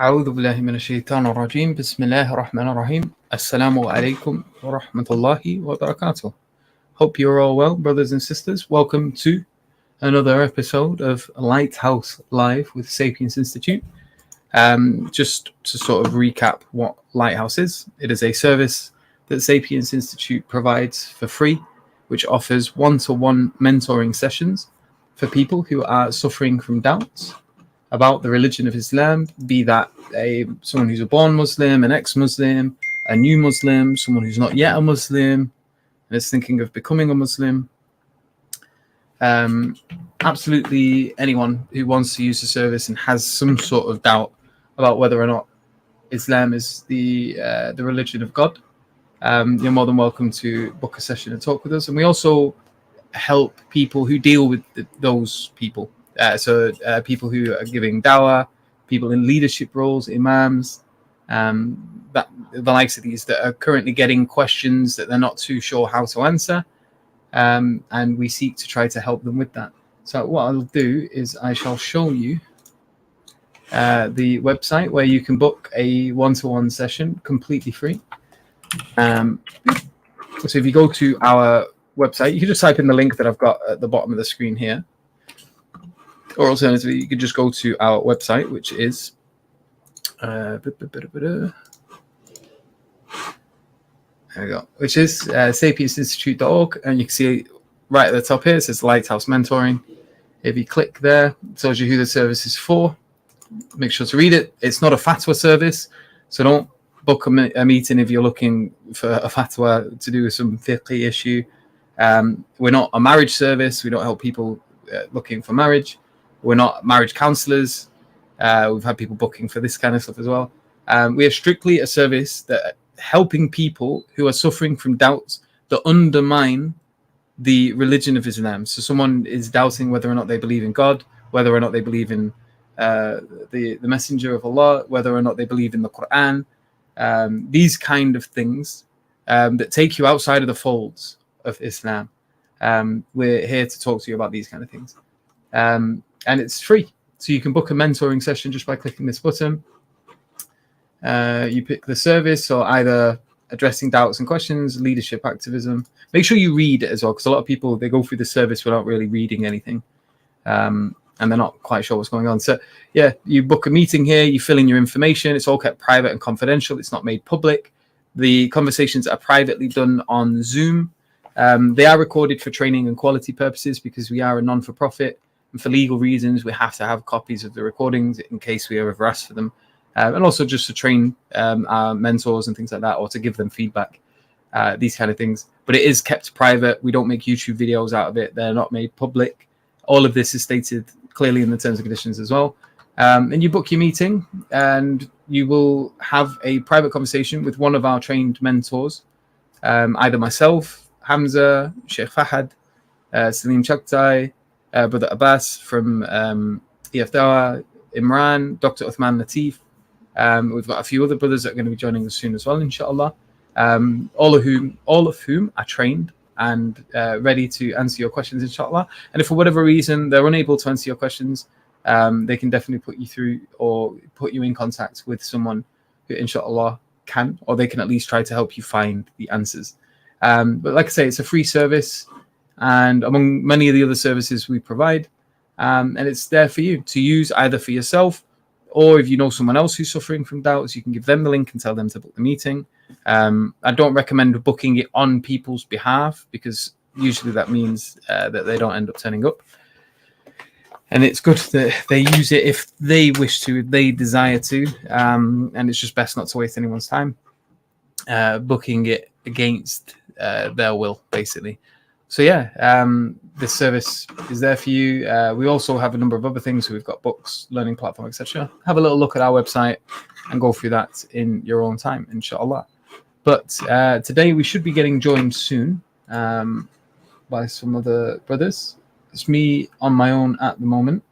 أعوذ بالله من الشيطان الرجيم بسم الله الرحمن الرحيم Assalamu alaikum wa rahmatullahi wa barakatuh. Hope you're all well, brothers and sisters. Welcome to another episode of Lighthouse Live with Sapiens Institute. Just to sort of recap what Lighthouse is, it is a service that Sapiens Institute provides for free, which offers one-to-one mentoring sessions for people who are suffering from doubts about the religion of Islam, be that someone who's a born Muslim, an ex-Muslim, a new Muslim, someone who's not yet a Muslim and is thinking of becoming a Muslim. Absolutely anyone who wants to use the service and has some sort of doubt about whether or not Islam is the religion of God, you're more than welcome to book a session and talk with us. And we also help people who deal with those people. So people who are giving dawah, people in leadership roles, imams, that the likes of these that are currently getting questions that they're not too sure how to answer, and we seek to try to help them with that. So what I'll do is I shall show you the website where you can book a one-to-one session completely free. So if you go to our website, you can just type in the link that I've got at the bottom of the screen here. Or alternatively, you could just go to our website, which is there we go, which is sapiensinstitute.org, and you can see right at the top here it says Lighthouse Mentoring. If you click there, it tells you who the service is for. Make sure to read it. It's not a fatwa service, so don't book a meeting if you're looking for a fatwa to do with some fiqh issue. We're not a marriage service. We don't help people looking for marriage. We're not marriage counselors. We've had people booking for this kind of stuff as well. We are strictly a service that helping people who are suffering from doubts that undermine the religion of Islam. So someone is doubting whether or not they believe in God, whether or not they believe in the messenger of Allah, whether or not they believe in the Quran, these kind of things that take you outside of the folds of Islam. We're here to talk to you about these kind of things. And it's free. So you can book a mentoring session just by clicking this button. You pick the service, or either addressing doubts and questions, leadership, activism. Make sure you read it as well, because a lot of people, they go through the service without really reading anything. And they're not quite sure what's going on. So yeah, you book a meeting here, you fill in your information. It's all kept private and confidential. It's not made public. The conversations are privately done on Zoom. They are recorded for training and quality purposes, because we are a non-for-profit. And for legal reasons, we have to have copies of the recordings in case we are ever asked for them. And also just to train our mentors and things like that, or to give them feedback, these kind of things. But it is kept private. We don't make YouTube videos out of it. They're not made public. All of this is stated clearly in the terms and conditions as well. And you book your meeting, and you will have a private conversation with one of our trained mentors, either myself, Hamza, Sheikh Fahad, Salim Chaktai, Brother Abbas from EF Dawa, Imran, Dr. Uthman Latif. We've got a few other brothers that are going to be joining us soon as well, inshallah. All of whom are trained and ready to answer your questions, inshallah. And if for whatever reason they're unable to answer your questions, they can definitely put you through or put you in contact with someone who, inshallah, can, or they can at least try to help you find the answers. But like I say, it's a free service, and among many of the other services we provide, and it's there for you to use either for yourself, or if you know someone else who's suffering from doubts, you can give them the link and tell them to book the meeting. I don't recommend booking it on people's behalf, because usually that means that they don't end up turning up. And it's good that they use it if they wish to, if they desire to, and it's just best not to waste anyone's time booking it against their will, basically. So yeah, this service is there for you. We also have a number of other things. So we've got books, learning platform, etc. Have a little look at our website and go through that in your own time, inshallah. But today we should be getting joined soon by some other brothers. It's me on my own at the moment.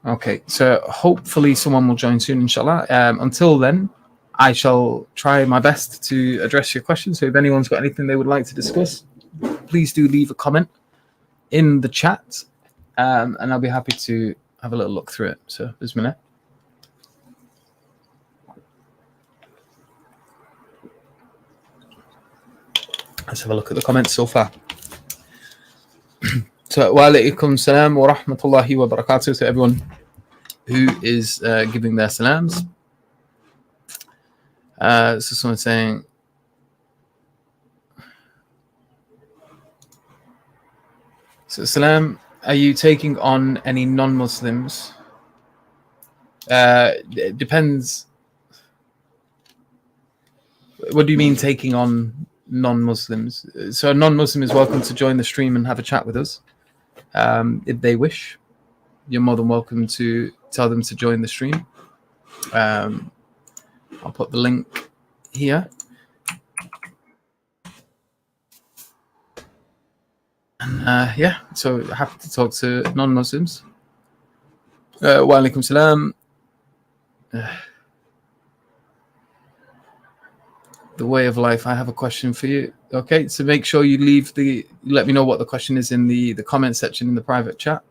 Okay, so hopefully someone will join soon, inshallah. Until then, I shall try my best to address your questions. So if anyone's got anything they would like to discuss, please do leave a comment in the chat. and I'll be happy to have a little look through it. So, bismillah. Let's have a look at the comments so far. So, wa alaikum salam wa rahmatullahi wa barakatuh to everyone who is giving their salams. So, someone saying, so, salam, are you taking on any non-Muslims? It depends. What do you mean taking on non-Muslims? So a non-Muslim is welcome to join the stream and have a chat with us. If they wish, you're more than welcome to tell them to join the stream. I'll put the link here. And yeah, so happy to talk to non-Muslims. Wa alaikum salam. The way of life. I have a question for you. Okay, so make sure you let me know what the question is in the comment section in the private chat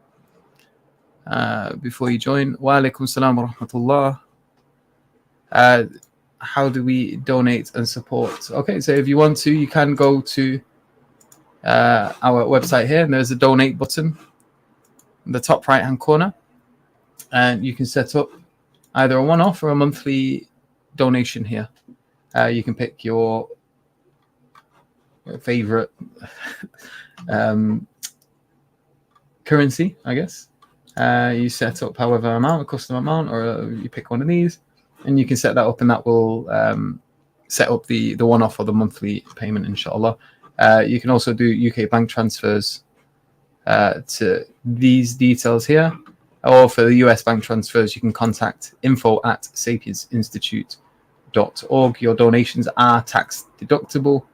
before you join. Wa alaikum salam wa rahmatullah. How do we donate and support? Okay, so if you want to, you can go to our website here, and there's a donate button in the top right hand corner, and you can set up either a one-off or a monthly donation here. You can pick your favorite currency, I guess. You set up however amount, a custom amount, or you pick one of these, and you can set that up, and that will set up the one-off or the monthly payment, inshallah. You can also do UK bank transfers to these details here, or for the US bank transfers, you can contact info@sapiensinstitute.org. Your donations are tax deductible.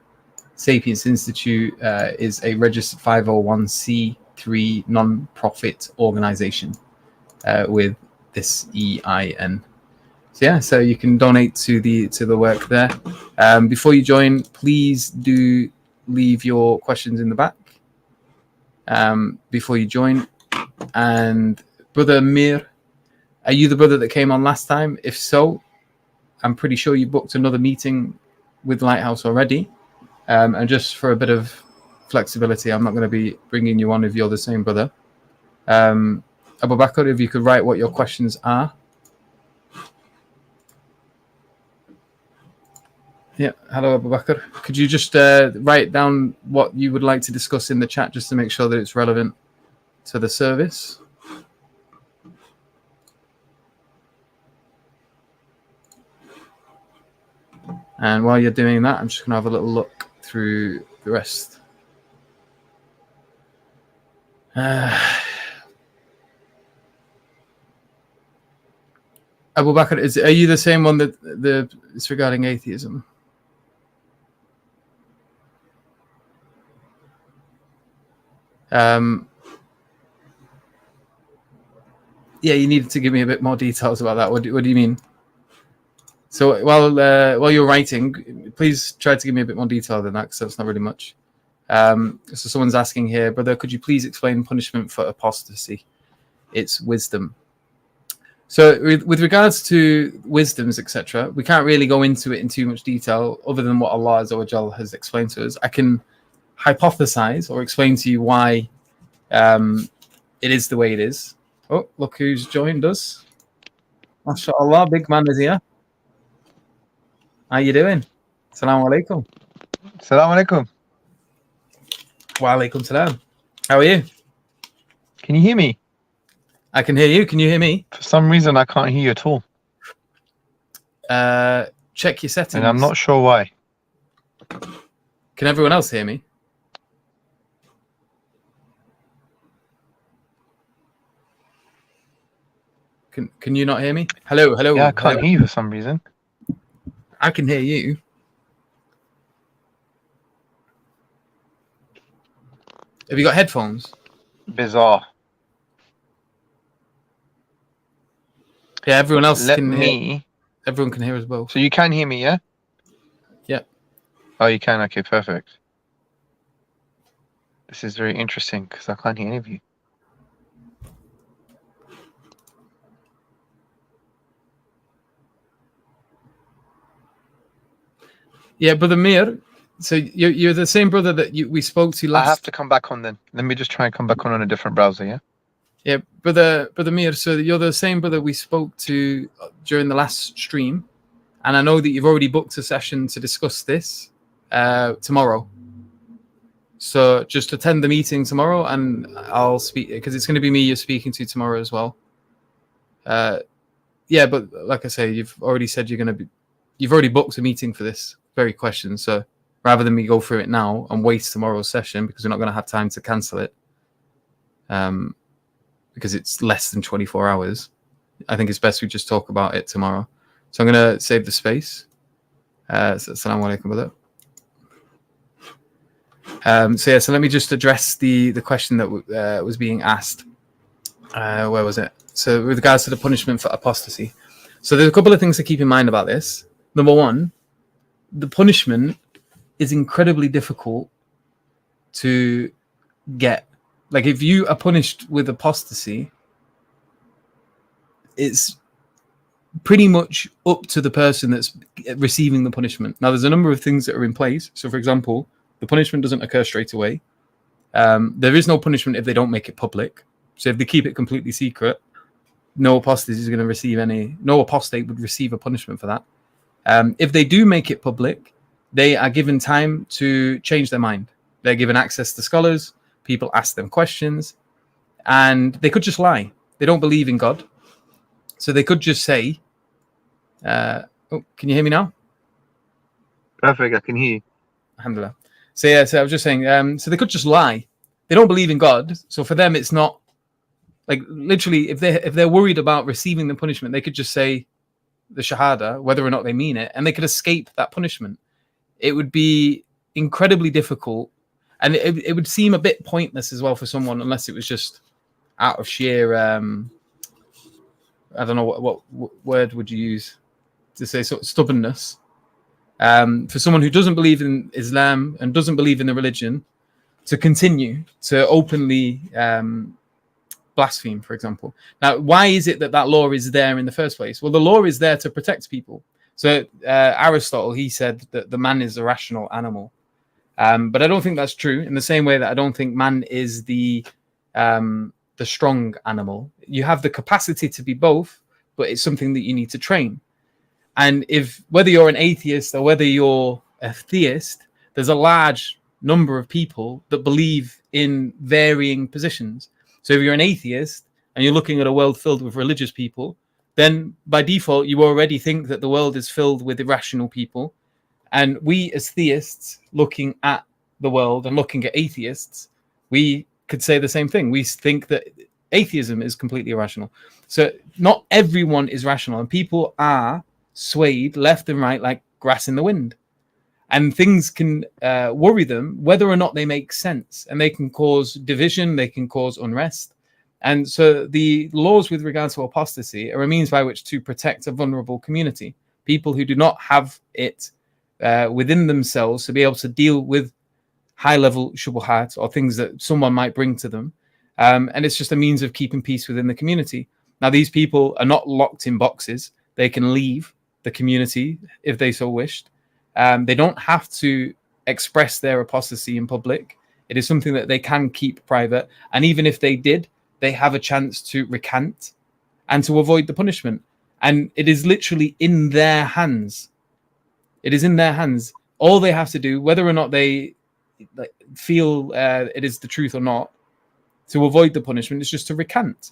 Sapiens Institute is a registered 501c3 non-profit organization with this EIN. So yeah, so you can donate to the work there. Before you join, please do leave your questions in the back before you join. And Brother Mir, are you the brother that came on last time? If so, I'm pretty sure you booked another meeting with Lighthouse already. And just for a bit of flexibility, I'm not going to be bringing you on if you're the same brother. Abu Bakr, if you could write what your questions are. Yeah, hello Abu Bakr. Could you just write down what you would like to discuss in the chat just to make sure that it's relevant to the service? And while you're doing that, I'm just going to have a little look through the rest. Abu Bakr, are you the same one that it's regarding atheism? Yeah, you needed to give me a bit more details about that. What do you mean? So while you're writing, please try to give me a bit more detail than that, because that's not really much. So someone's asking here, brother, could you please explain punishment for apostasy? It's wisdom. So with regards to wisdoms, etc., we can't really go into it in too much detail other than what Allah Azza wa Jal has explained to us. I can hypothesize or explain to you why it is the way it is. Oh, look who's joined us. MashaAllah, big man is here. How you doing? Assalamu alaikum. Assalamu alaikum. Wa alaikum salam. How are you? Can you hear me? I can hear you. Can you hear me? For some reason, I can't hear you at all. Check your settings. And I'm not sure why. Can everyone else hear me? Can you not hear me? Hello. Yeah, I can't hear you for some reason. I can hear you. Have you got headphones? Bizarre. Yeah, everyone else can hear. hear. Everyone can hear as well. So you can hear me, yeah? Yeah. Oh, you can? Okay, perfect. This is very interesting because I can't hear any of you. Yeah, Brother Mir. So you're the same brother that we spoke to I have last. to come back on then. Let me just try and come back on a different browser, yeah? Yeah, Brother Mir. So you're the same brother we spoke to during the last stream, and I know that you've already booked a session to discuss this tomorrow. So just attend the meeting tomorrow, and I'll speak because it's going to be me you're speaking to tomorrow as well. Yeah, but like I say, you've already said you've already booked a meeting for this very question. So rather than me go through it now and waste tomorrow's session because we're not going to have time to cancel it, because it's less than 24 hours, I think it's best we just talk about it tomorrow. So I'm going to save the space. Assalamu alaikum, brother. So let me just address the question that was being asked. Where was it? So with regards to the punishment for apostasy. So there's a couple of things to keep in mind about this. Number one, the punishment is incredibly difficult to get. Like if you are punished with apostasy, it's pretty much up to the person that's receiving the punishment. Now, there's a number of things that are in place. So, for example, the punishment doesn't occur straight away. There is no punishment if they don't make it public. So if they keep it completely secret, no apostate is going to receive no apostate would receive a punishment for that. If they do make it public, they are given time to change their mind. They're given access to scholars. People ask them questions, and they could just lie. They don't believe in God. So they could just say, can you hear me now? Perfect, I can hear you. Alhamdulillah. So I was just saying, so they could just lie. They don't believe in God. So for them, it's not like literally if they're worried about receiving the punishment, they could just say the Shahada, whether or not they mean it, and they could escape that punishment. It would be incredibly difficult, and it would seem a bit pointless as well for someone, unless it was just out of sheer I don't know what word would you use to say sort of stubbornness. For someone who doesn't believe in Islam and doesn't believe in the religion to continue to openly blaspheme, for example. Now, why is it that law is there in the first place? Well, the law is there to protect people. So Aristotle, he said that the man is a rational animal. But I don't think that's true, in the same way that I don't think man is the strong animal. You have the capacity to be both, but it's something that you need to train. And whether you're an atheist or whether you're a theist, there's a large number of people that believe in varying positions. So if you're an atheist and you're looking at a world filled with religious people, then by default, you already think that the world is filled with irrational people. And we as theists looking at the world and looking at atheists, we could say the same thing. We think that atheism is completely irrational. So not everyone is rational, and people are swayed left and right like grass in the wind. And things can worry them whether or not they make sense, and they can cause division, they can cause unrest. And so the laws with regard to apostasy are a means by which to protect a vulnerable community, people who do not have it within themselves to be able to deal with high-level shubuhat or things that someone might bring to them. And it's just a means of keeping peace within the community. Now, these people are not locked in boxes. They can leave the community if they so wished. They don't have to express their apostasy in public. It is something that they can keep private. And even if they did, they have a chance to recant and to avoid the punishment. And it is literally in their hands. It is in their hands. All they have to do, whether or not they feel it is the truth or not, to avoid the punishment is just to recant.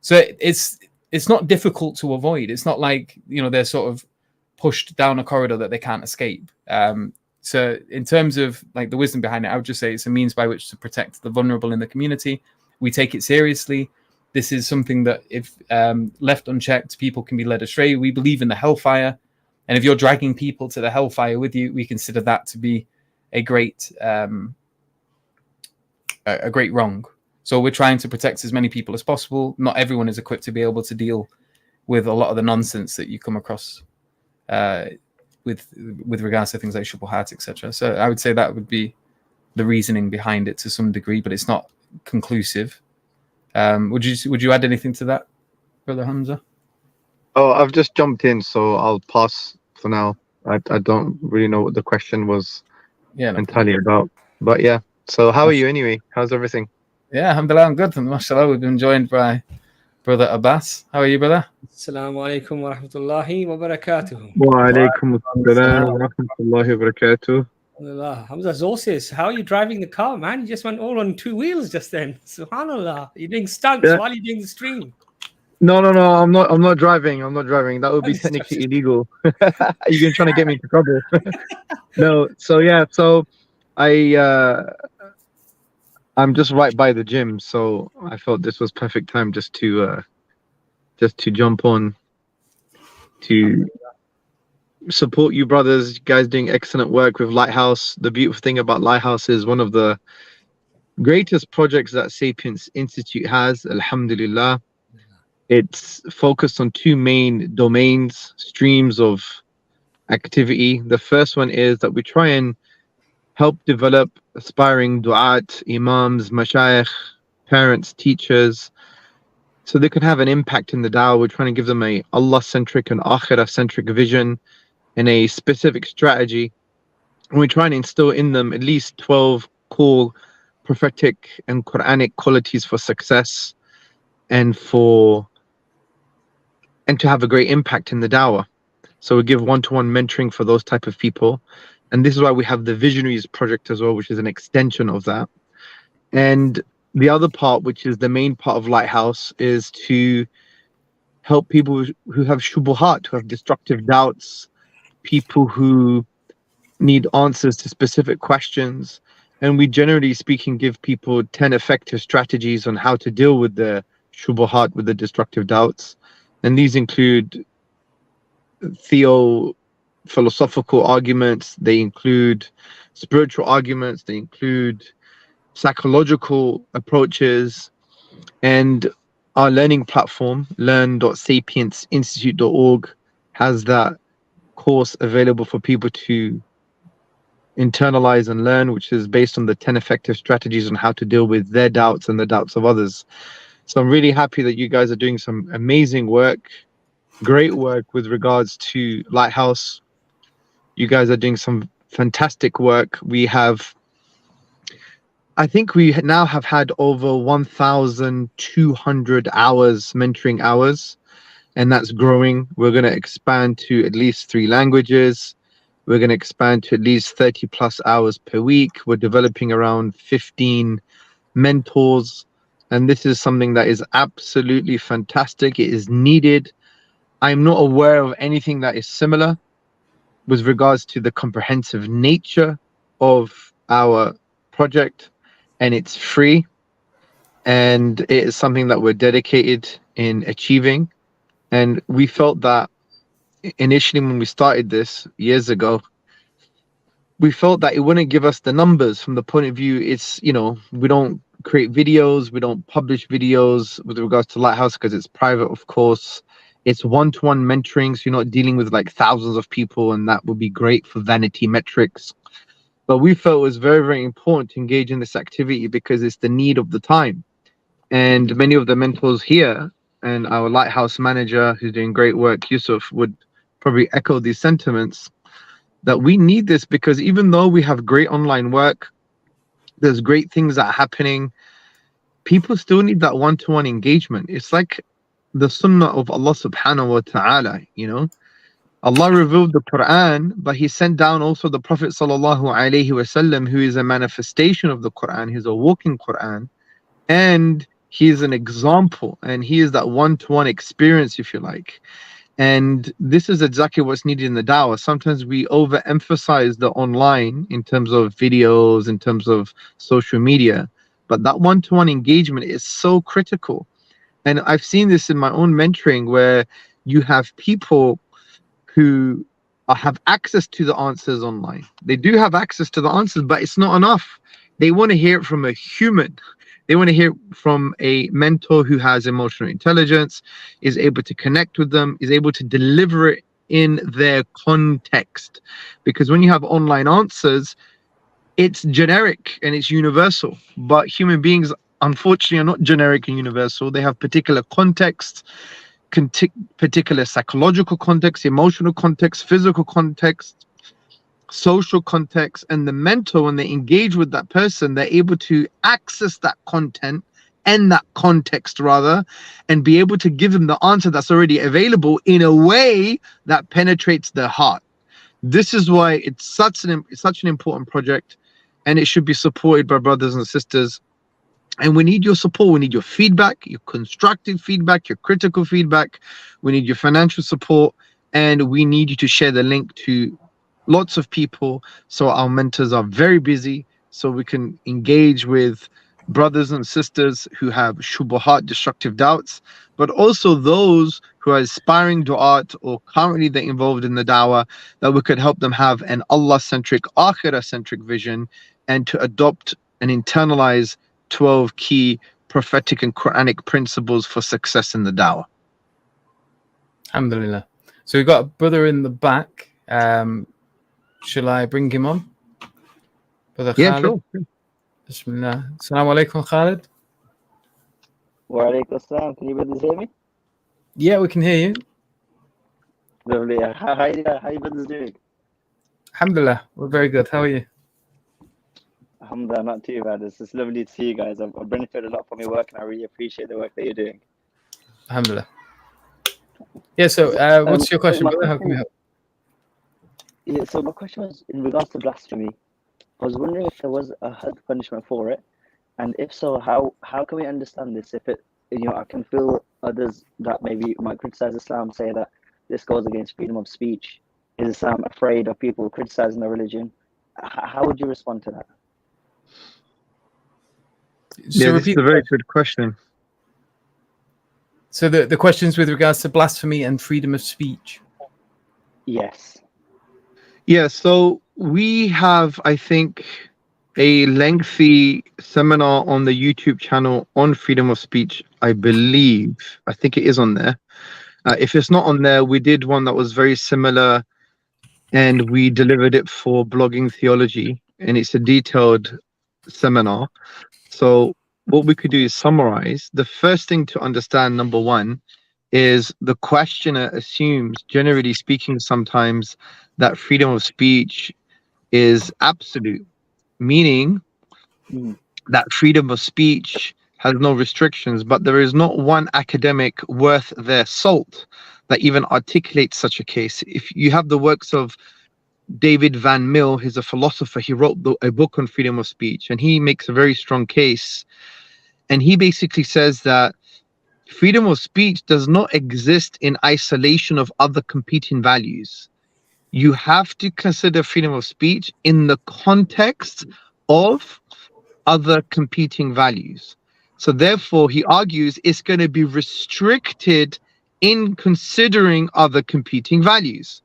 So it's not difficult to avoid. It's not like, they're sort of pushed down a corridor that they can't escape. So in terms of like the wisdom behind it, I would just say it's a means by which to protect the vulnerable in the community. We take it seriously. This is something that if left unchecked, people can be led astray. We believe in the hellfire. And if you're dragging people to the hellfire with you, we consider that to be a great wrong. So we're trying to protect as many people as possible. Not everyone is equipped to be able to deal with a lot of the nonsense that you come across with regards to things like shubuhat, etc. So I would say that would be the reasoning behind it to some degree, but it's not conclusive. Would you add anything to that, Brother Hamza? Oh, I've just jumped in, so I'll pass for now. I don't really know what the question was Yeah, no entirely about. But yeah. So how are problem. you anyway? How's everything? Yeah, alhamdulillah, I'm good. And mashallah, we've been joined by Brother Abbas. How are you, brother? Assalamu alaikum wa rahmatullahi wa barakatuh. Wa alaikum assalam wa rahmatullahi wa barakatuh. Alhamdulillah. Hamza Zosis, how are you driving the car, man? You just went all on two wheels just then. Subhanallah. You're doing stunts Yeah. while you're doing the stream. No, I'm not driving. I'm not driving. That would be technically illegal. You're trying to get me into trouble. No, so yeah, so I'm just right by the gym, so I felt this was perfect time just to jump on to support you brothers. You guys doing excellent work with Lighthouse. The beautiful thing about Lighthouse is one of the greatest projects that Sapiens Institute has, alhamdulillah. It's focused on two main domains, streams of activity. The first one is that we try and help develop aspiring du'at, imams, mashayikh, parents, teachers, so they can have an impact in the da'wah. We're trying to give them a Allah-centric and akhirah-centric vision and a specific strategy. And we try and instill in them at least 12 core prophetic and Quranic qualities for success and to have a great impact in the da'wah. So we give one-to-one mentoring for those type of people. And this is why we have the Visionaries project as well, which is an extension of that. And the other part, which is the main part of Lighthouse, is to help people who have shubuhat, who have destructive doubts, people who need answers to specific questions. And we generally speaking give people 10 effective strategies on how to deal with the shubuhat, with the destructive doubts. And these include philosophical arguments, they include spiritual arguments, they include psychological approaches, and our learning platform, learn.sapiensinstitute.org, has that course available for people to internalize and learn, which is based on the 10 effective strategies on how to deal with their doubts and the doubts of others. So I'm really happy that you guys are doing some amazing work, great work with regards to Lighthouse. You guys are doing some fantastic work. I think we now have had over 1,200 hours, mentoring hours, and that's growing. We're going to expand to at least 3 languages. We're going to expand to at least 30 plus hours per week. We're developing around 15 mentors, and this is something that is absolutely fantastic. It is needed. I'm not aware of anything that is similar with regards to the comprehensive nature of our project, and it's free, and it is something that we're dedicated in achieving. And we felt that initially when we started this years ago, we felt that it wouldn't give us the numbers from the point of view, it's, we don't create videos, we don't publish videos with regards to Lighthouse because it's private, of course. It's one-to-one mentoring, so you're not dealing with like thousands of people, and that would be great for vanity metrics. But we felt it was very, very important to engage in this activity because it's the need of the time. And many of the mentors here and our Lighthouse manager, who's doing great work, Yusuf, would probably echo these sentiments, that we need this because even though we have great online work, there's great things that are happening, people still need that one-to-one engagement. It's like the sunnah of Allah subhanahu wa ta'ala, Allah revealed the Quran, but he sent down also the Prophet sallallahu alaihi wasallam, who is a manifestation of the Quran. He's a walking Quran, and he is an example, and he is that one-to-one experience, if you like. And this is exactly what's needed in the da'wah. Sometimes we overemphasize the online in terms of videos, in terms of social media, but that one-to-one engagement is so critical. And I've seen this in my own mentoring, where you have people who have access to the answers online. They do have access to the answers, but it's not enough. They want to hear it from a human. They want to hear from a mentor who has emotional intelligence, is able to connect with them, is able to deliver it in their context. Because when you have online answers, it's generic and it's universal. But human beings, unfortunately, are not generic and universal. They have particular contexts, particular psychological context, emotional context, physical context, social context, and the mentor, when they engage with that person, they're able to access that content and that context rather, and be able to give them the answer that's already available in a way that penetrates their heart. This is why it's such an important project, and it should be supported by brothers and sisters. And we need your support. We need your feedback, your constructive feedback, your critical feedback. We need your financial support, and we need you to share the link to lots of people, so our mentors are very busy, so we can engage with brothers and sisters who have shubuhat, destructive doubts, but also those who are aspiring du'at or currently they're involved in the da'wah, that we could help them have an Allah-centric, akhirah-centric vision, and to adopt and internalize 12 key prophetic and Quranic principles for success in the da'wah. Alhamdulillah. So we've got a brother in the back. Shall I bring him on? Brother Yeah, Khalid? sure. Bismillah. Assalamu alaikum, Khalid. Wa alaikum assalam. Can you brothers hear me? Yeah, we can hear you. Lovely. How you brothers doing? Alhamdulillah. We're very good. How are you? Alhamdulillah, not too bad. It's just lovely to see you guys. I've benefited a lot from your work, and I really appreciate the work that you're doing. Alhamdulillah. Yeah, so what's your question, brother? How can we help? Yeah, so my question was in regards to blasphemy. I was wondering if there was a hard punishment for it, and if so, how can we understand this? If it, I can feel others that maybe might criticize Islam say that this goes against freedom of speech. Is Islam afraid of people criticizing the religion? How would you respond to that? So Yeah, this is a very good question. So the questions with regards to blasphemy and freedom of speech. Yes. Yeah, so we have, I think, a lengthy seminar on the YouTube channel on freedom of speech, I believe. I think it is on there. If it's not on there, we did one that was very similar, and we delivered it for Blogging Theology, and it's a detailed seminar. So what we could do is summarize. The first thing to understand, number one, is the questioner assumes, generally speaking, sometimes that freedom of speech is absolute, meaning that freedom of speech has no restrictions, but there is not one academic worth their salt that even articulates such a case. If you have the works of David Van Mill, he's a philosopher, he wrote a book on freedom of speech, and he makes a very strong case. And he basically says that freedom of speech does not exist in isolation of other competing values. You have to consider freedom of speech in the context of other competing values. So therefore, he argues it's going to be restricted in considering other competing values.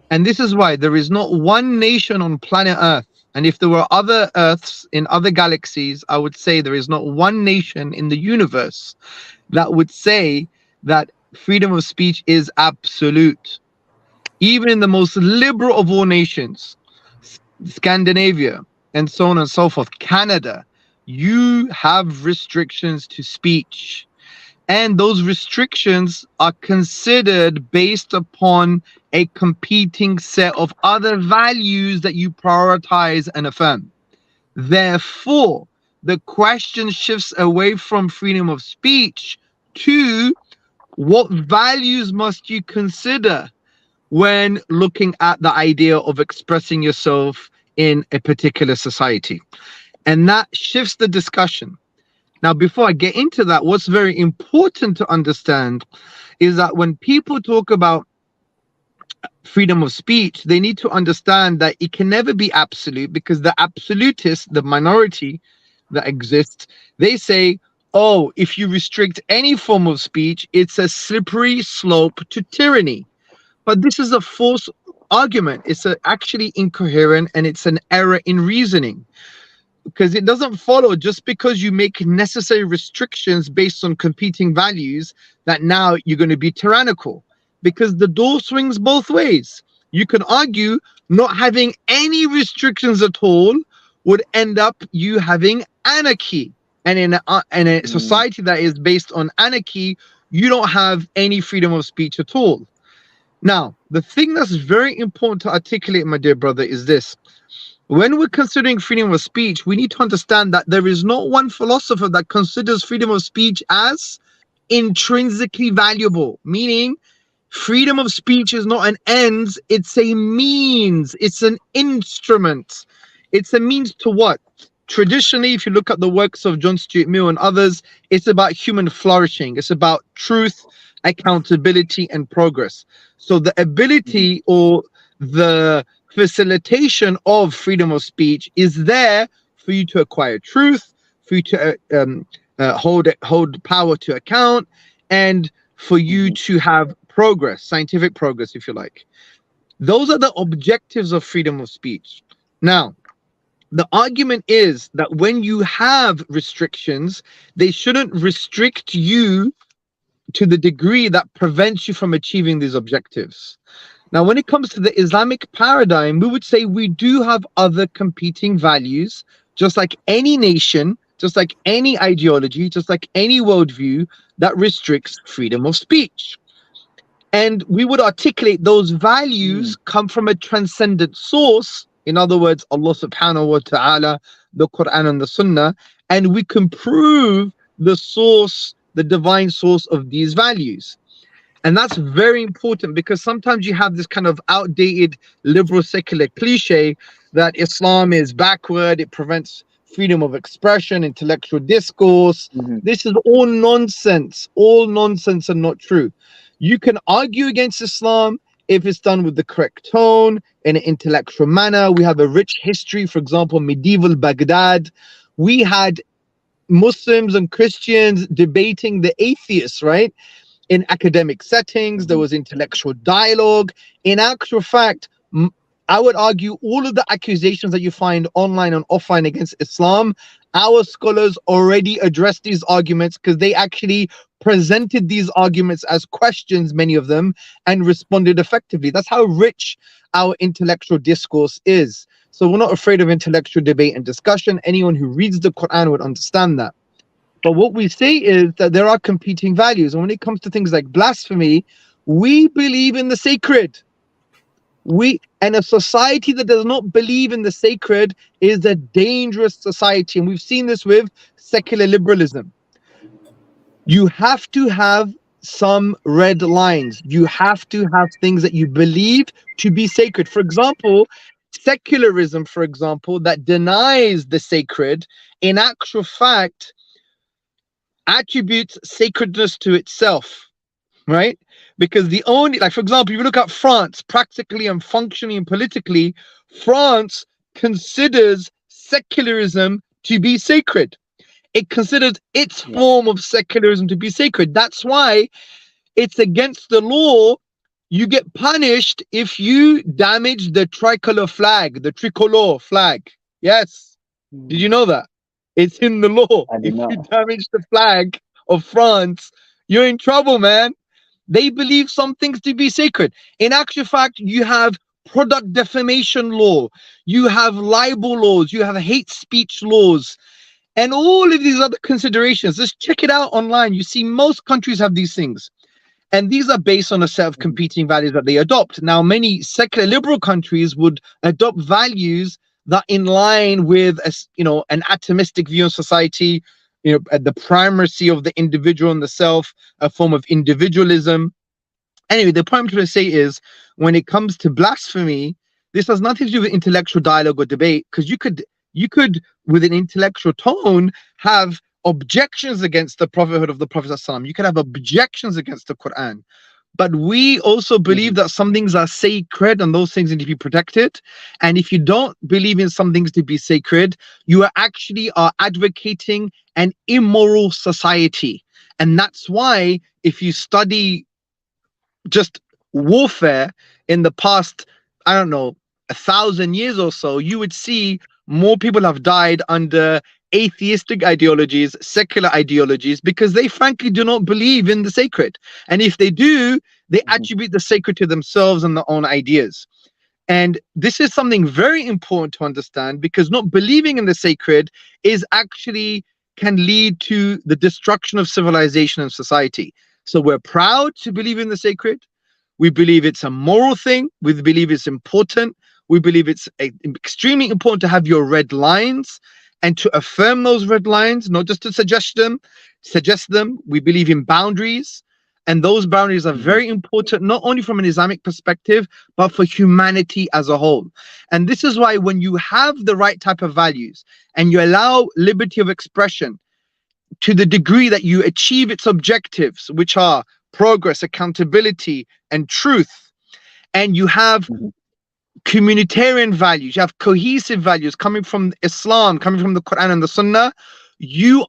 And this is why there is not one nation on planet Earth. And if there were other Earths in other galaxies, I would say there is not one nation in the universe that would say that freedom of speech is absolute. Even in the most liberal of all nations, Scandinavia, and so on and so forth, Canada, you have restrictions to speech. And those restrictions are considered based upon a competing set of other values that you prioritize and affirm. Therefore, the question shifts away from freedom of speech to what values must you consider when looking at the idea of expressing yourself in a particular society. And that shifts the discussion. Now, before I get into that, what's very important to understand is that when people talk about freedom of speech, they need to understand that it can never be absolute, because the absolutists, the minority that exists, they say, oh, if you restrict any form of speech, it's a slippery slope to tyranny. But this is a false argument. It's actually incoherent, and it's an error in reasoning. Because it doesn't follow just because you make necessary restrictions based on competing values that now you're going to be tyrannical, because the door swings both ways. You can argue not having any restrictions at all would end up you having anarchy. And in a society that is based on anarchy, you don't have any freedom of speech at all. Now, the thing that's very important to articulate, my dear brother, is this. When we're considering freedom of speech, we need to understand that there is not one philosopher that considers freedom of speech as intrinsically valuable, meaning freedom of speech is not an end, it's a means, it's an instrument. It's a means to what? Traditionally, if you look at the works of John Stuart Mill and others, it's about human flourishing. It's about truth, accountability, and progress. So the ability or the facilitation of freedom of speech is there for you to acquire truth, for you to hold power to account, and for you to have progress, scientific progress, if you like. Those are the objectives of freedom of speech. Now, the argument is that when you have restrictions, they shouldn't restrict you to the degree that prevents you from achieving these objectives. Now, when it comes to the Islamic paradigm, we would say we do have other competing values, just like any nation, just like any ideology, just like any worldview that restricts freedom of speech. And we would articulate those values come from a transcendent source. In other words, Allah subhanahu wa ta'ala, the Quran and the Sunnah, and we can prove the source, the divine source of these values. And that's very important because sometimes you have this kind of outdated liberal secular cliche that Islam is backward, it prevents freedom of expression, intellectual discourse. This is all nonsense and not true. You can argue against Islam if it's done with the correct tone, in an intellectual manner. We have a rich history. For example, medieval Baghdad, we had Muslims and Christians debating the atheists, right? In academic settings, there was intellectual dialogue. In actual fact, I would argue all of the accusations that you find online and offline against Islam, our scholars already addressed these arguments because they actually presented these arguments as questions, many of them, and responded effectively. That's how rich our intellectual discourse is. So we're not afraid of intellectual debate and discussion. Anyone who reads the Quran would understand that. But what we say is that there are competing values. And when it comes to things like blasphemy, we believe in the sacred. And a society that does not believe in the sacred is a dangerous society. And we've seen this with secular liberalism. You have to have some red lines. You have to have things that you believe to be sacred. For example, secularism, for example, that denies the sacred, in actual fact, attributes sacredness to itself, right? Because the only, like, for example, if you look at France, practically and functionally and politically, France considers secularism to be sacred. It considers its form of secularism to be sacred. That's why it's against the law. You get punished if you damage the tricolor flag, the tricolor flag. Yes. Did you know that? It's in the law. If you damage the flag of France, you're in trouble, man. They believe some things to be sacred. In actual fact, you have product defamation law, you have libel laws, you have hate speech laws, and all of these other considerations. Just check it out online. You see most countries have these things. And these are based on a set of competing values that they adopt. Now, many secular liberal countries would adopt values that in line with an atomistic view of society, at the primacy of the individual and the self, a form of individualism. Anyway, the point I'm trying to say is, when it comes to blasphemy, this has nothing to do with intellectual dialogue or debate, because you could, with an intellectual tone, have objections against the prophethood of the Prophet ﷺ. You can have objections against the Quran. But we also believe that some things are sacred and those things need to be protected. And if you don't believe in some things to be sacred, you are actually advocating an immoral society. And that's why if you study just warfare in the past, 1,000 years or so, you would see more people have died under atheistic ideologies, secular ideologies, because they frankly do not believe in the sacred. And if they do, they attribute the sacred to themselves and their own ideas. And this is something very important to understand, because not believing in the sacred can lead to the destruction of civilization and society. So we're proud to believe in the sacred. We believe it's a moral thing. We believe it's important. We believe it's extremely important to have your red lines and to affirm those red lines, not just to suggest them. We believe in boundaries. And those boundaries are very important, not only from an Islamic perspective, but for humanity as a whole. And this is why when you have the right type of values and you allow liberty of expression to the degree that you achieve its objectives, which are progress, accountability, and truth, and you have communitarian values, you have cohesive values coming from Islam, coming from the Quran and the Sunnah, you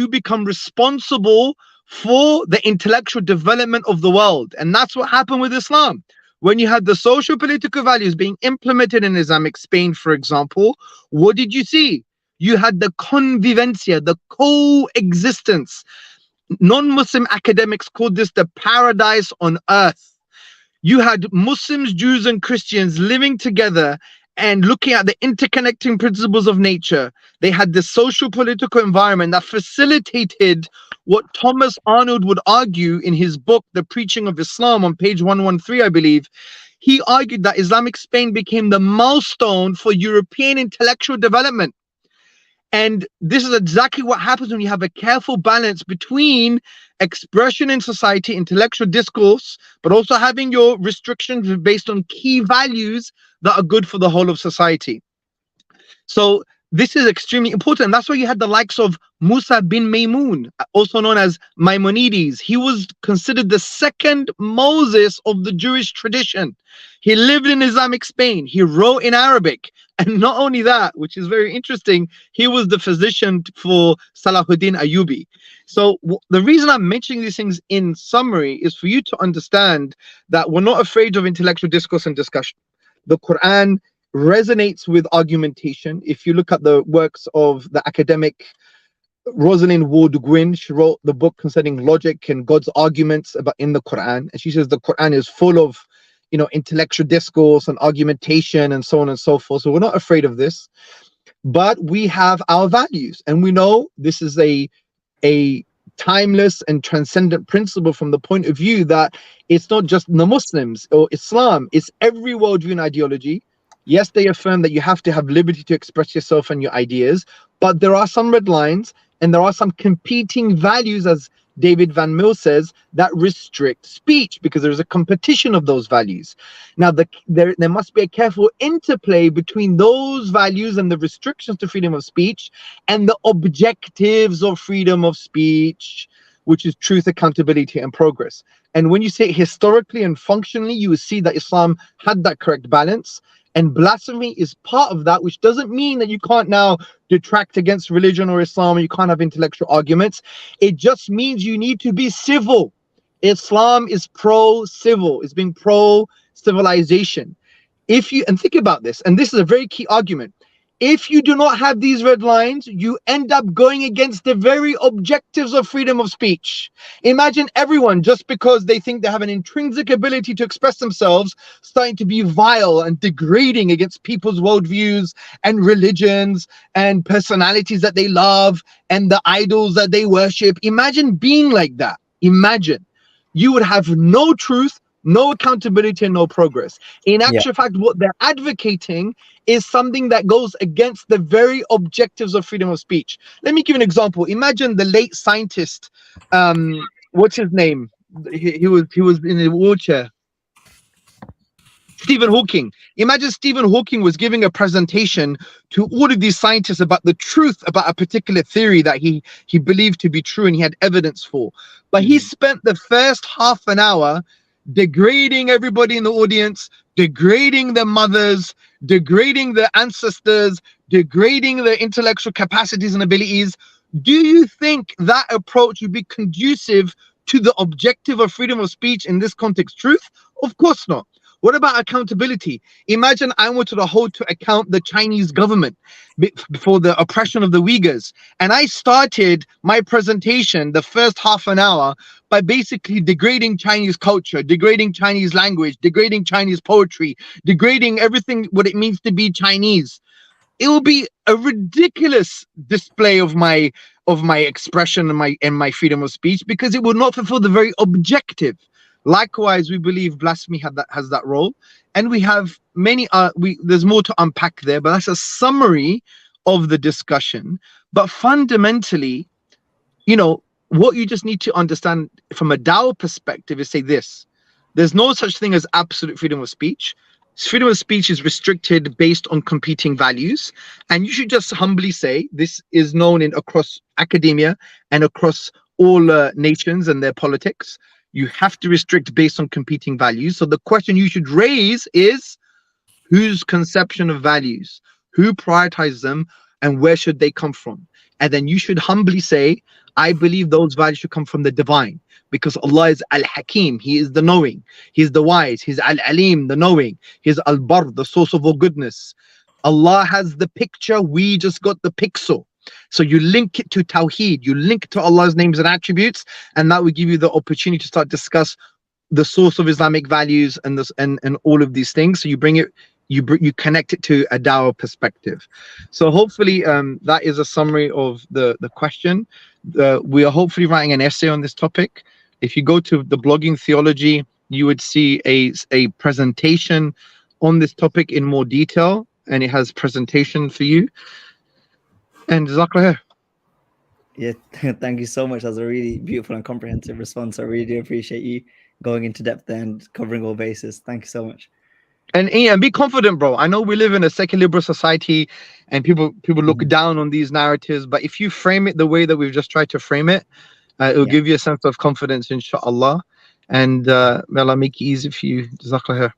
become responsible for the intellectual development of the world. And that's what happened with Islam. When you had the social political values being implemented in Islamic Spain, for example, what did you see? You had the convivencia, the coexistence. Non-Muslim academics called this the paradise on earth. You had Muslims, Jews, and Christians living together and looking at the interconnecting principles of nature. They had the social political environment that facilitated what Thomas Arnold would argue in his book, The Preaching of Islam, on page 113, I believe. He argued that Islamic Spain became the milestone for European intellectual development. And this is exactly what happens when you have a careful balance between expression in society, intellectual discourse, but also having your restrictions based on key values that are good for the whole of society. So this is extremely important. And that's why you had the likes of Musa bin Maymun, also known as Maimonides. He was considered the second Moses of the Jewish tradition. He lived in Islamic Spain. He wrote in Arabic. And not only that, which is very interesting, he was the physician for Salahuddin Ayyubi. So the reason I'm mentioning these things in summary is for you to understand that we're not afraid of intellectual discourse and discussion. The Quran resonates with argumentation. If you look at the works of the academic Rosalind Ward Gwynne, she wrote the book concerning logic and God's arguments about in the Quran, and she says the Quran is full of, you know, intellectual discourse and argumentation and so on and so forth. So we're not afraid of this, but we have our values, and we know this is a timeless and transcendent principle from the point of view that it's not just the Muslims or Islam, it's every worldview and ideology. Yes, they affirm that you have to have liberty to express yourself and your ideas, but there are some red lines and there are some competing values, as David Van Mill says, that restrict speech because there's a competition of those values. Now, there must be a careful interplay between those values and the restrictions to freedom of speech and the objectives of freedom of speech, which is truth, accountability, and progress. And when you say historically and functionally, you will see that Islam had that correct balance. And blasphemy is part of that, which doesn't mean that you can't now detract against religion or Islam, or you can't have intellectual arguments. It just means you need to be civil. Islam is pro-civil. It's being pro-civilization. And think about this, and this is a very key argument. If you do not have these red lines, you end up going against the very objectives of freedom of speech. Imagine everyone, just because they think they have an intrinsic ability to express themselves, starting to be vile and degrading against people's worldviews and religions and personalities that they love and the idols that they worship. Imagine being like that. Imagine. You would have no truth, no accountability, and no progress. In actual fact, what they're advocating is something that goes against the very objectives of freedom of speech. Let me give an example. Imagine the late scientist, what's his name? He was in a wheelchair. Stephen Hawking. Imagine Stephen Hawking was giving a presentation to all of these scientists about the truth about a particular theory that he believed to be true and he had evidence for. But he spent the first half an hour degrading everybody in the audience, degrading their mothers, degrading their ancestors, degrading their intellectual capacities and abilities. Do you think that approach would be conducive to the objective of freedom of speech in this context? Truth? Of course not. What about accountability? Imagine I wanted to hold to account the Chinese government for the oppression of the Uyghurs. And I started my presentation, the first half an hour, by basically degrading Chinese culture, degrading Chinese language, degrading Chinese poetry, degrading everything what it means to be Chinese. it will be a ridiculous display of my expression and my freedom of speech, because it will not fulfill the very objective. Likewise, we believe blasphemy has that role, and we have many. There's more to unpack there, but that's a summary of the discussion. But fundamentally, what you just need to understand from a Dawah perspective is say this: there's no such thing as absolute freedom of speech. Freedom of speech is restricted based on competing values, and you should just humbly say this is known across academia and across all nations and their politics. You have to restrict based on competing values. So the question you should raise is, whose conception of values, who prioritizes them, and where should they come from? And then you should humbly say, I believe those values should come from the divine, because Allah is Al-Hakim, He is the knowing, He is the wise, He's Al-Alim, the knowing, He's Al-Bar, the source of all goodness. Allah has the picture, we just got the pixel. So you link it to Tawheed, you link to Allah's names and attributes, and that will give you the opportunity to start discuss the source of Islamic values and all of these things. So you bring it, you connect it to a Dawah perspective. So hopefully that is a summary of the question. We are hopefully writing an essay on this topic. If you go to the Blogging Theology, you would see a presentation on this topic in more detail, and it has presentation for you. And Jazakallah. Yeah, thank you so much. That was a really beautiful and comprehensive response. I really do appreciate you going into depth and covering all bases. Thank you so much. And be confident, bro. I know we live in a secular liberal society, and people look down on these narratives. But if you frame it the way that we've just tried to frame it, it will give you a sense of confidence, inshallah. And may Allah make it easy for you. Jazakallah.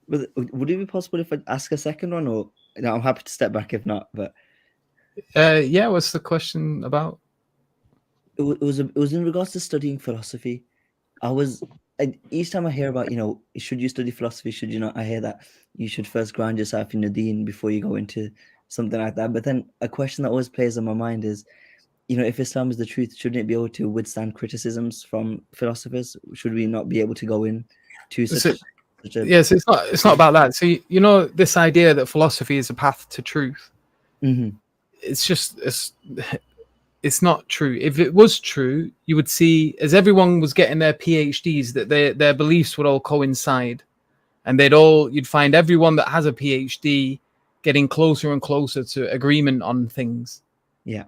Would it be possible if I ask a second one, or I'm happy to step back if not? But yeah, what's the question about? It was in regards to studying philosophy. Each time I hear about, should you study philosophy, should you not? I hear that you should first ground yourself in the deen before you go into something like that. But then a question that always plays on my mind is, if Islam is the truth, shouldn't it be able to withstand criticisms from philosophers? Should we not be able to go in to such a... Yes, it's not about that. So this idea that philosophy is a path to truth. Mm-hmm. It's not true. If it was true, you would see, as everyone was getting their PhDs, that their beliefs would all coincide, and you'd find everyone that has a PhD getting closer and closer to agreement on things. Yeah.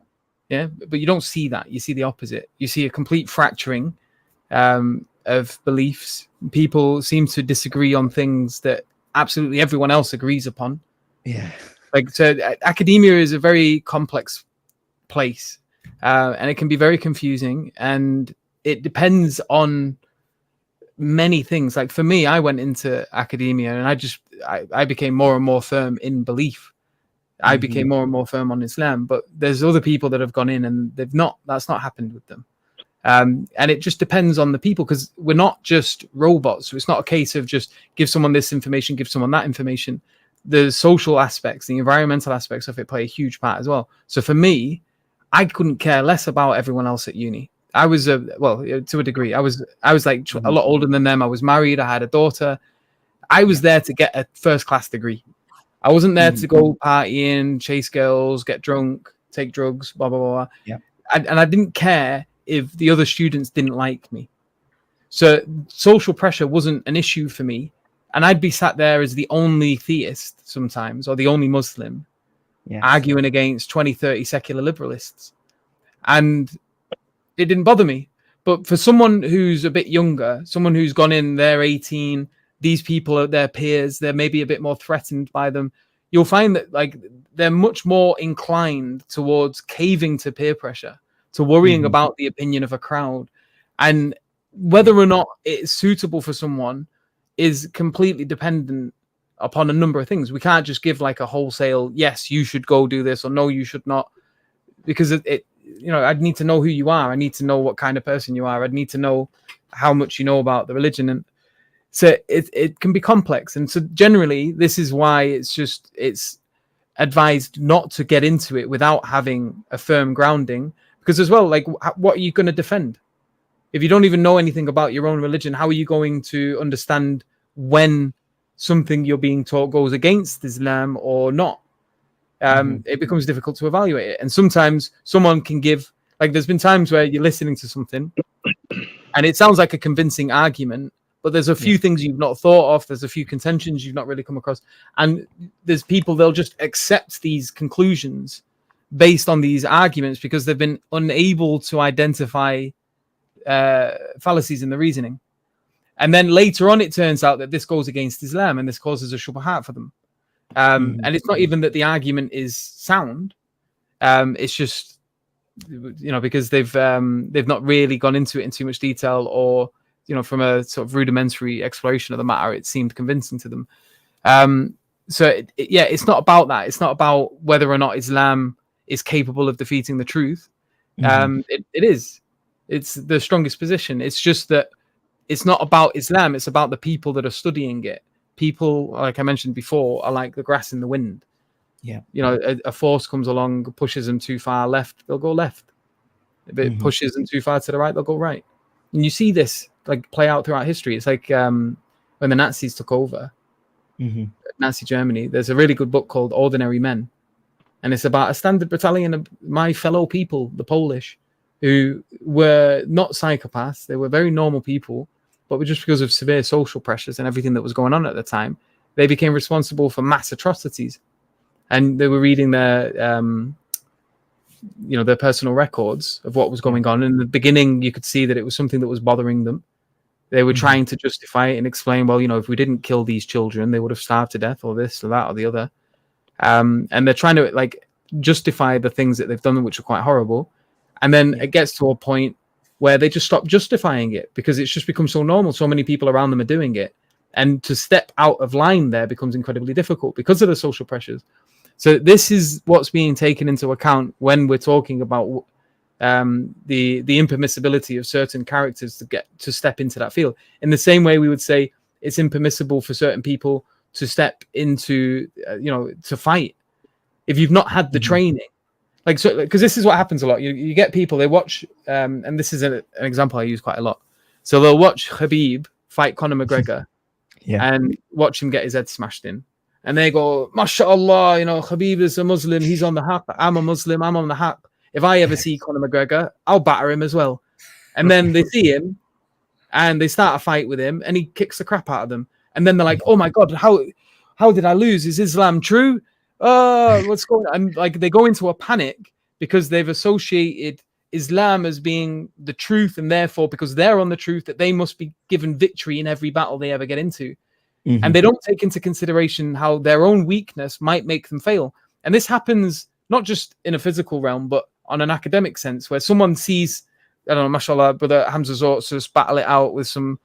But you don't see that. You see the opposite. You see a complete fracturing of beliefs. People seem to disagree on things that absolutely everyone else agrees upon. Yeah. So academia is a very complex place. And it can be very confusing, and it depends on many things. Like for me, I went into academia and I became more and more firm in belief. I became more and more firm on Islam, but there's other people that have gone in and that's not happened with them. And it just depends on the people, because we're not just robots. So it's not a case of just give someone this information, give someone that information. The social aspects, the environmental aspects of it play a huge part as well. So for me, I couldn't care less about everyone else at uni. I was to a degree. I was like a lot older than them. I was married. I had a daughter. I was there to get a first-class degree. I wasn't there to go partying, chase girls, get drunk, take drugs, blah blah blah. Yeah. And I didn't care if the other students didn't like me. So social pressure wasn't an issue for me. And I'd be sat there as the only theist sometimes, or the only Muslim. Yes. Arguing against 20, 30 secular liberalists. And it didn't bother me. But for someone who's a bit younger, someone who's gone in, they're 18, these people are their peers, they're maybe a bit more threatened by them, you'll find that they're much more inclined towards caving to peer pressure, to worrying about the opinion of a crowd. And whether or not it's suitable for someone is completely dependent upon a number of things. We can't just give a wholesale, yes, you should go do this, or no, you should not, because I'd need to know who you are. I need to know what kind of person you are. I'd need to know how much you know about the religion. And so it can be complex. And so generally, this is why it's advised not to get into it without having a firm grounding, because as well, what are you going to defend? If you don't even know anything about your own religion, how are you going to understand when something you're being taught goes against Islam or not? it becomes difficult to evaluate it. And sometimes someone can give, like, there's been times where you're listening to something and it sounds like a convincing argument, but there's a few things you've not thought of. There's a few contentions you've not really come across. And there's people, they'll just accept these conclusions based on these arguments because they've been unable to identify fallacies in the reasoning. And then later on, it turns out that this goes against Islam and this causes a shubhat for them. And it's not even that the argument is sound. It's just, because they've not really gone into it in too much detail, or, from a sort of rudimentary exploration of the matter, it seemed convincing to them. It's not about that. It's not about whether or not Islam is capable of defeating the truth. It is. It's the strongest position. It's just that it's not about Islam. It's about the people that are studying it. People, like I mentioned before, are like the grass in the wind. Yeah. A force comes along, pushes them too far left, they'll go left. If it pushes them too far to the right, they'll go right. And you see this like play out throughout history. It's like when the Nazis took over Nazi Germany. There's a really good book called Ordinary Men, and it's about a standard battalion of my fellow people, the Polish, who were not psychopaths. They were very normal people, but just because of severe social pressures and everything that was going on at the time, they became responsible for mass atrocities. And they were reading their personal records of what was going on. In the beginning, you could see that it was something that was bothering them. They were trying to justify it and explain, well, if we didn't kill these children, they would have starved to death, or this or that or the other. And they're trying to like justify the things that they've done, which are quite horrible. And then it gets to a point where they just stop justifying it because it's just become so normal. So many people around them are doing it. And to step out of line there becomes incredibly difficult because of the social pressures. So this is what's being taken into account when we're talking about the impermissibility of certain characters to step into that field. In the same way we would say it's impermissible for certain people to step into, to fight if you've not had the training. Like, so, because this is what happens a lot. You get people, they watch, and this is an example I use quite a lot. So they'll watch Khabib fight Conor McGregor and watch him get his head smashed in. And they go, MashaAllah, Khabib is a Muslim, he's on the haq. I'm a Muslim, I'm on the haq. If I ever see Conor McGregor, I'll batter him as well. And then they see him and they start a fight with him and he kicks the crap out of them. And then they're like, oh my God, how did I lose? Is Islam true? Oh, what's going on? And like they go into a panic because they've associated Islam as being the truth, and therefore because they're on the truth that they must be given victory in every battle they ever get into. And they don't take into consideration how their own weakness might make them fail. And this happens not just in a physical realm, but on an academic sense, where someone sees, I don't know, mashallah, brother Hamza Zortz just battle it out with some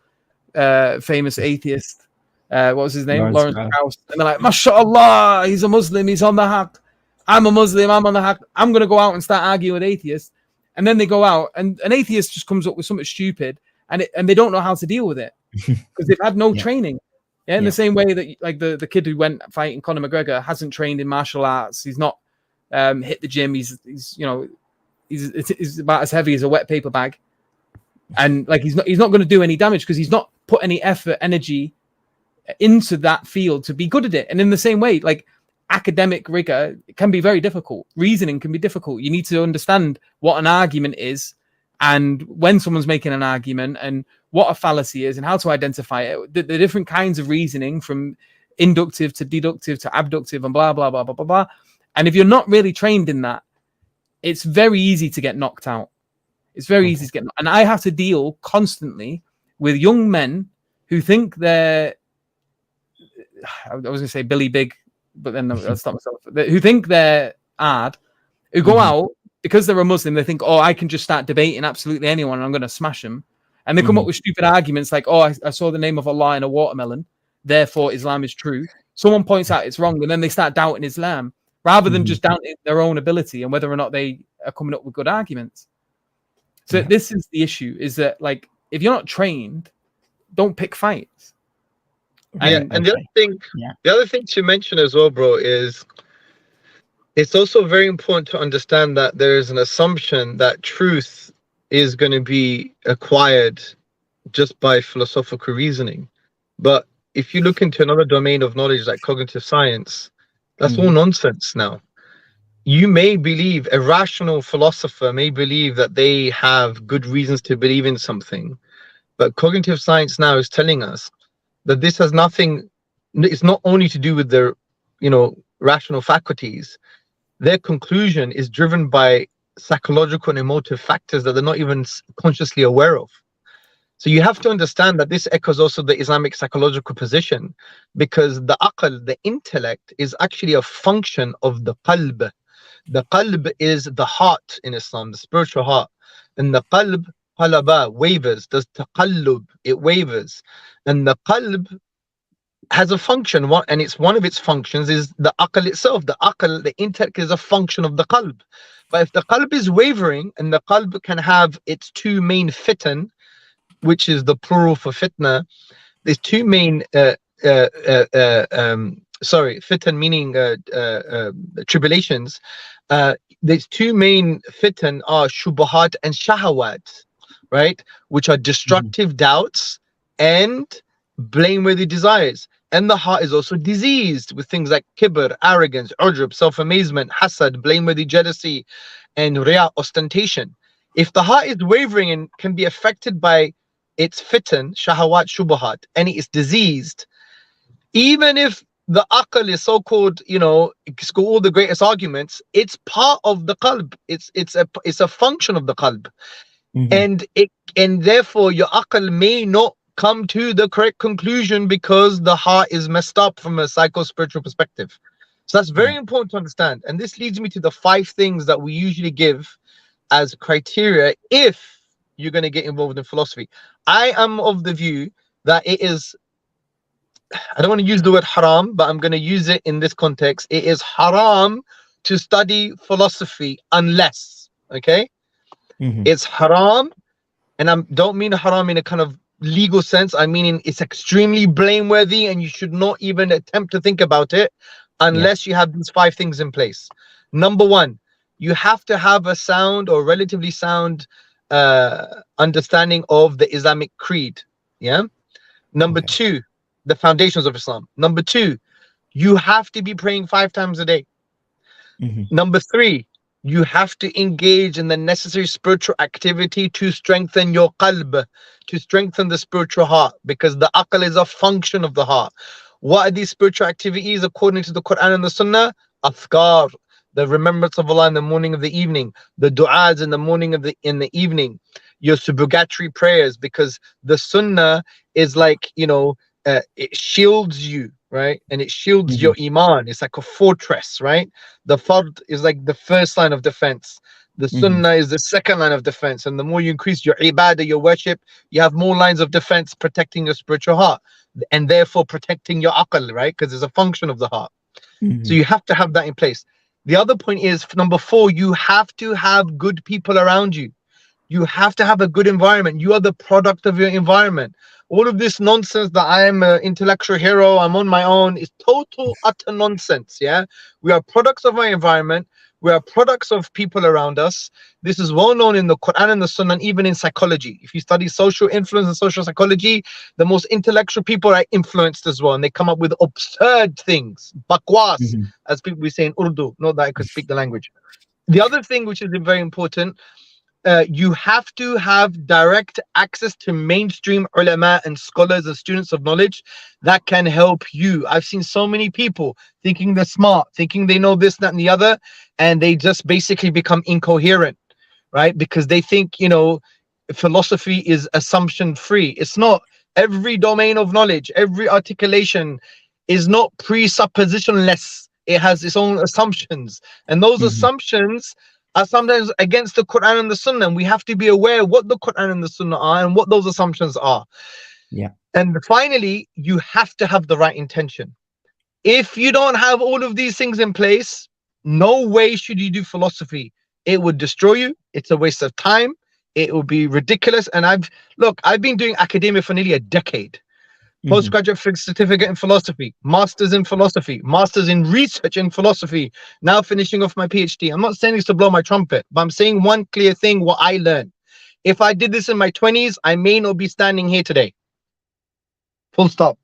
famous atheist. What was his name? Lawrence Krauss. And they're like, mashallah, he's a Muslim, he's on the haq. I'm a Muslim, I'm on the haq. I'm going to go out and start arguing with atheists. And then they go out and an atheist just comes up with something stupid and they don't know how to deal with it because they've had no training. Yeah, in the same way that like the kid who went fighting Conor McGregor hasn't trained in martial arts. He's not hit the gym. He's about as heavy as a wet paper bag, and like he's not going to do any damage because he's not put any effort, energy into that field to be good at it. And in the same way, like academic rigor can be very difficult. Reasoning can be difficult. You need to understand what an argument is, and when someone's making an argument, and what a fallacy is, and how to identify it. The different kinds of reasoning, from inductive to deductive to abductive, and blah blah blah blah blah blah. And if you're not really trained in that, it's very easy to get knocked out. It's very easy to get. And I have to deal constantly with young men who think they're, I was going to say Billy Big, but then I'll stop myself. Who think they're hard, who go out because they're a Muslim. They think, oh, I can just start debating absolutely anyone and I'm going to smash them. And they come up with stupid arguments like, oh, I saw the name of Allah in a watermelon, therefore Islam is true. Someone points out it's wrong, and then they start doubting Islam rather than just doubting their own ability and whether or not they are coming up with good arguments. So this is the issue, is that like if you're not trained, don't pick fights. And the other thing to mention as well, bro, is it's also very important to understand that there is an assumption that truth is going to be acquired just by philosophical reasoning. But if you look into another domain of knowledge like cognitive science, that's all nonsense now. you may believe, a rational philosopher may believe that they have good reasons to believe in something, but cognitive science now is telling us that this has nothing, it's not only to do with their, rational faculties. Their conclusion is driven by psychological and emotive factors that they're not even consciously aware of. So you have to understand that this echoes also the Islamic psychological position, because the aql, the intellect, is actually a function of the qalb. The qalb is the heart in Islam, the spiritual heart. And the qalb, qalaba, wavers, does taqallub, it wavers. And the qalb has a function, and it's one of its functions is the aql itself. The aql, the intellect, is a function of the qalb. But if the qalb is wavering, and the qalb can have its two main fitan, which is the plural for fitna, there's two main fitan meaning tribulations. There's two main fitan are shubahat and shahawat, right, which are destructive doubts and blameworthy desires. And the heart is also diseased with things like kibr, arrogance, ujub, self-amazement, hasad, blameworthy jealousy, and riya, ostentation. If the heart is wavering and can be affected by its fitan, shahawat, shubahat, and it is diseased, even if the aql is so-called, it's got all the greatest arguments, it's part of the qalb. It's a function of the qalb. And therefore your aql may not come to the correct conclusion because the heart is messed up from a psycho-spiritual perspective. So that's very important to understand. And this leads me to the 5 things that we usually give as criteria if you're going to get involved in philosophy. I am of the view that it is, I don't want to use the word haram, but I'm going to use it in this context. It is haram to study philosophy unless, okay? It's haram, and I don't mean haram in a kind of legal sense. I mean it's extremely blameworthy, and you should not even attempt to think about it unless you have these 5 things in place. Number 1, you have to have a sound or relatively sound understanding of the Islamic creed. Number 2, the foundations of Islam. Number 2, you have to be praying 5 times a day. Number 3, you have to engage in the necessary spiritual activity to strengthen your qalb, to strengthen the spiritual heart, because the aql is a function of the heart. What are these spiritual activities according to the Quran and the Sunnah? Afkar, the remembrance of Allah in the morning of the evening, the du'as in the morning of in the evening, your subrogatory prayers, because the Sunnah is like, it shields you, right? And it shields your iman. It's like a fortress, right? The fard is like the first line of defense. The sunnah is the second line of defense. And the more you increase your ibadah, your worship, you have more lines of defense protecting your spiritual heart, and therefore protecting your aql, right? Because it's a function of the heart. So you have to have that in place. The other point is, number 4, you have to have good people around you. You have to have a good environment. You are the product of your environment. All of this nonsense that I am an intellectual hero, I'm on my own, is total, utter nonsense. We are products of our environment. We are products of people around us. This is well known in the Quran and the Sunnah, and even in psychology. If you study social influence and social psychology, the most intellectual people are influenced as well, and they come up with absurd things, bakwas, as people we say in Urdu. Not that I could speak the language. The other thing which is very important, you have to have direct access to mainstream ulama and scholars and students of knowledge that can help you. I've seen so many people thinking they're smart, thinking they know this, that, and the other, and they just basically become incoherent, right? Because they think, philosophy is assumption free. It's not. Every domain of knowledge, every articulation is not presuppositionless. It has its own assumptions, and those assumptions are sometimes against the Quran and the Sunnah, and we have to be aware what the Quran and the Sunnah are and what those assumptions are. And finally, you have to have the right intention. If you don't have all of these things in place, no way should you do philosophy. It would destroy you. It's a waste of time. It will be ridiculous. And I've been doing academia for nearly a decade. Postgraduate certificate in philosophy, masters in philosophy, masters in research in philosophy, now finishing off my PhD. I'm not saying this to blow my trumpet, but I'm saying one clear thing, what I learned. If I did this in my 20s, I may not be standing here today. Full stop.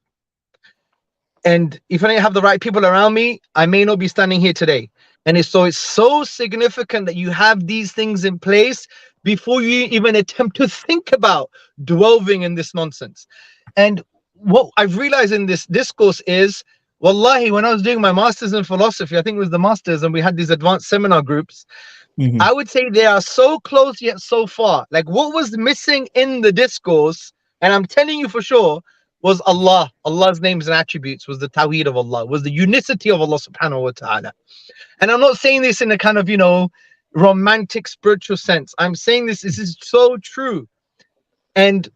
And if I didn't have the right people around me, I may not be standing here today. And it's so significant that you have these things in place before you even attempt to think about delving in this nonsense. And what I've realized in this discourse is, wallahi, when I was doing my master's in philosophy, I think it was the master's, and we had these advanced seminar groups, I would say they are so close yet so far. Like, what was missing in the discourse, and I'm telling you for sure, was Allah. Allah's names and attributes, was the tawheed of Allah, was the unicity of Allah subhanahu wa ta'ala. And I'm not saying this in a kind of, romantic spiritual sense. I'm saying this is so true. And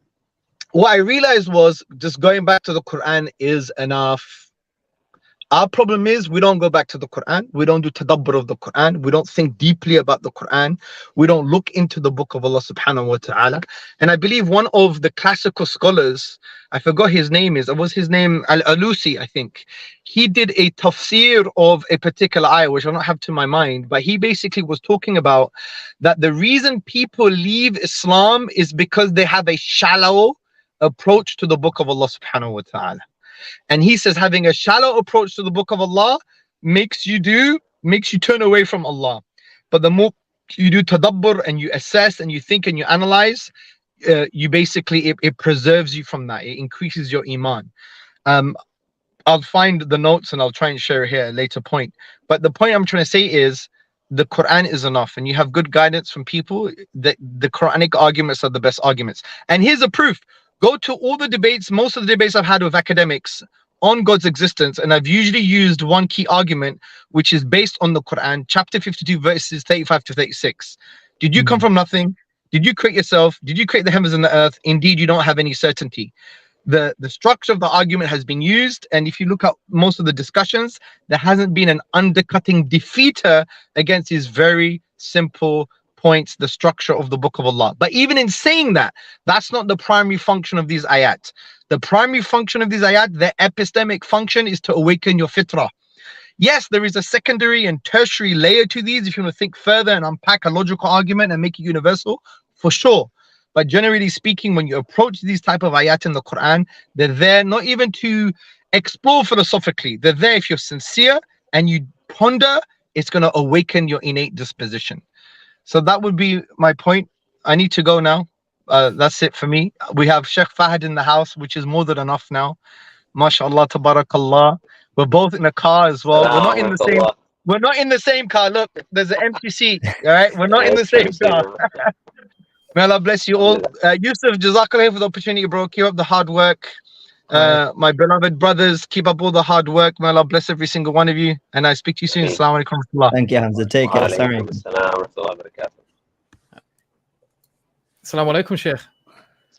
what I realized was, just going back to the Quran is enough. Our problem is we don't go back to the Quran. We don't do tadabbur of the Quran. We don't think deeply about the Quran. We don't look into the book of Allah subhanahu wa ta'ala. And I believe one of the classical scholars, I forgot his name it was his name Al-Alusi, I think. He did a tafsir of a particular ayah, which I don't have to my mind, but he basically was talking about that the reason people leave Islam is because they have a shallow approach to the book of Allah subhanahu wa ta'ala. And he says having a shallow approach to the book of Allah makes you turn away from Allah. But the more you do tadabbur and you assess and you think and you analyze, you basically, it preserves you from that. It increases your iman. I'll find the notes and I'll try and share it here at a later point. But the point I'm trying to say is the Quran is enough, and you have good guidance from people. The Quranic arguments are the best arguments. And here's a proof. Go to all the debates, most of the debates I've had with academics on God's existence, and I've usually used one key argument, which is based on the Quran, chapter 52, verses 35 to 36. Did you come from nothing? Did you create yourself? Did you create the heavens and the earth? Indeed, you don't have any certainty. The structure of the argument has been used, and if you look at most of the discussions, there hasn't been an undercutting defeater against these very simple points, the structure of the book of Allah. But even in saying that, that's not the primary function of these ayat. The primary function of these ayat, the epistemic function, is to awaken your fitrah. Yes, there is a secondary and tertiary layer to these if you want to think further and unpack a logical argument and make it universal, for sure. But generally speaking, when you approach these type of ayat in the Quran, they're there not even to explore philosophically. They're there if you're sincere and you ponder, it's going to awaken your innate disposition. So that would be my point. I need to go now. That's it for me. We have Sheikh Fahad in the house, which is more than enough now. MashaAllah, tabarakallah. We're both in a car as well. We're not in the same. We're not in the same car. Look, there's an empty seat. All right, we're not in the same car. May Allah bless you all. Yusuf, Jazakallah for the opportunity, bro. Keep up the hard work. My beloved brothers, keep up all the hard work. May Allah bless every single one of you. And I speak to you soon. Assalamu alaikum. Thank you, Hamza. Take care. Sorry. Assalamu alaikum, Sheikh.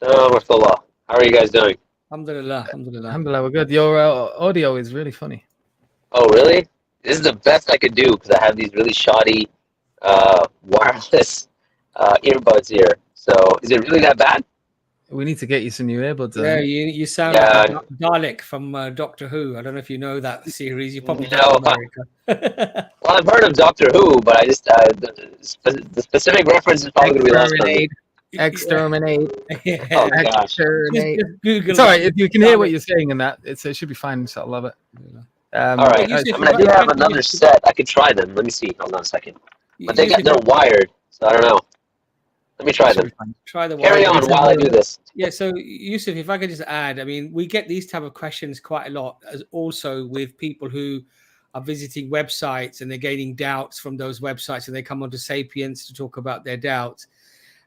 How are you guys doing? Alhamdulillah, alhamdulillah. Alhamdulillah, we're good. Your audio is really funny. Oh, really? This is the best I could do because I have these really shoddy wireless earbuds here. So is it really that bad? We need to get you some new earbuds. Yeah, you sound like Dalek from Doctor Who. I don't know if you know that series. You probably don't know America. Well, I've heard of Doctor Who, but I just the specific reference is probably going to be lost on me. Exterminate. Yeah. Oh gosh. Exterminate. Just Google It's all right. If you can hear what you're saying in that, it should be fine. So I love it. All right. I do have another set. I could try them. Let me see. Hold on a second. But they're wired, so I don't know. Let me try them. Try the Carry on while I do this. Yeah, so Yusuf, if I could just add, I mean, we get these type of questions quite a lot, as also with people who are visiting websites and they're gaining doubts from those websites, and they come onto Sapiens to talk about their doubts.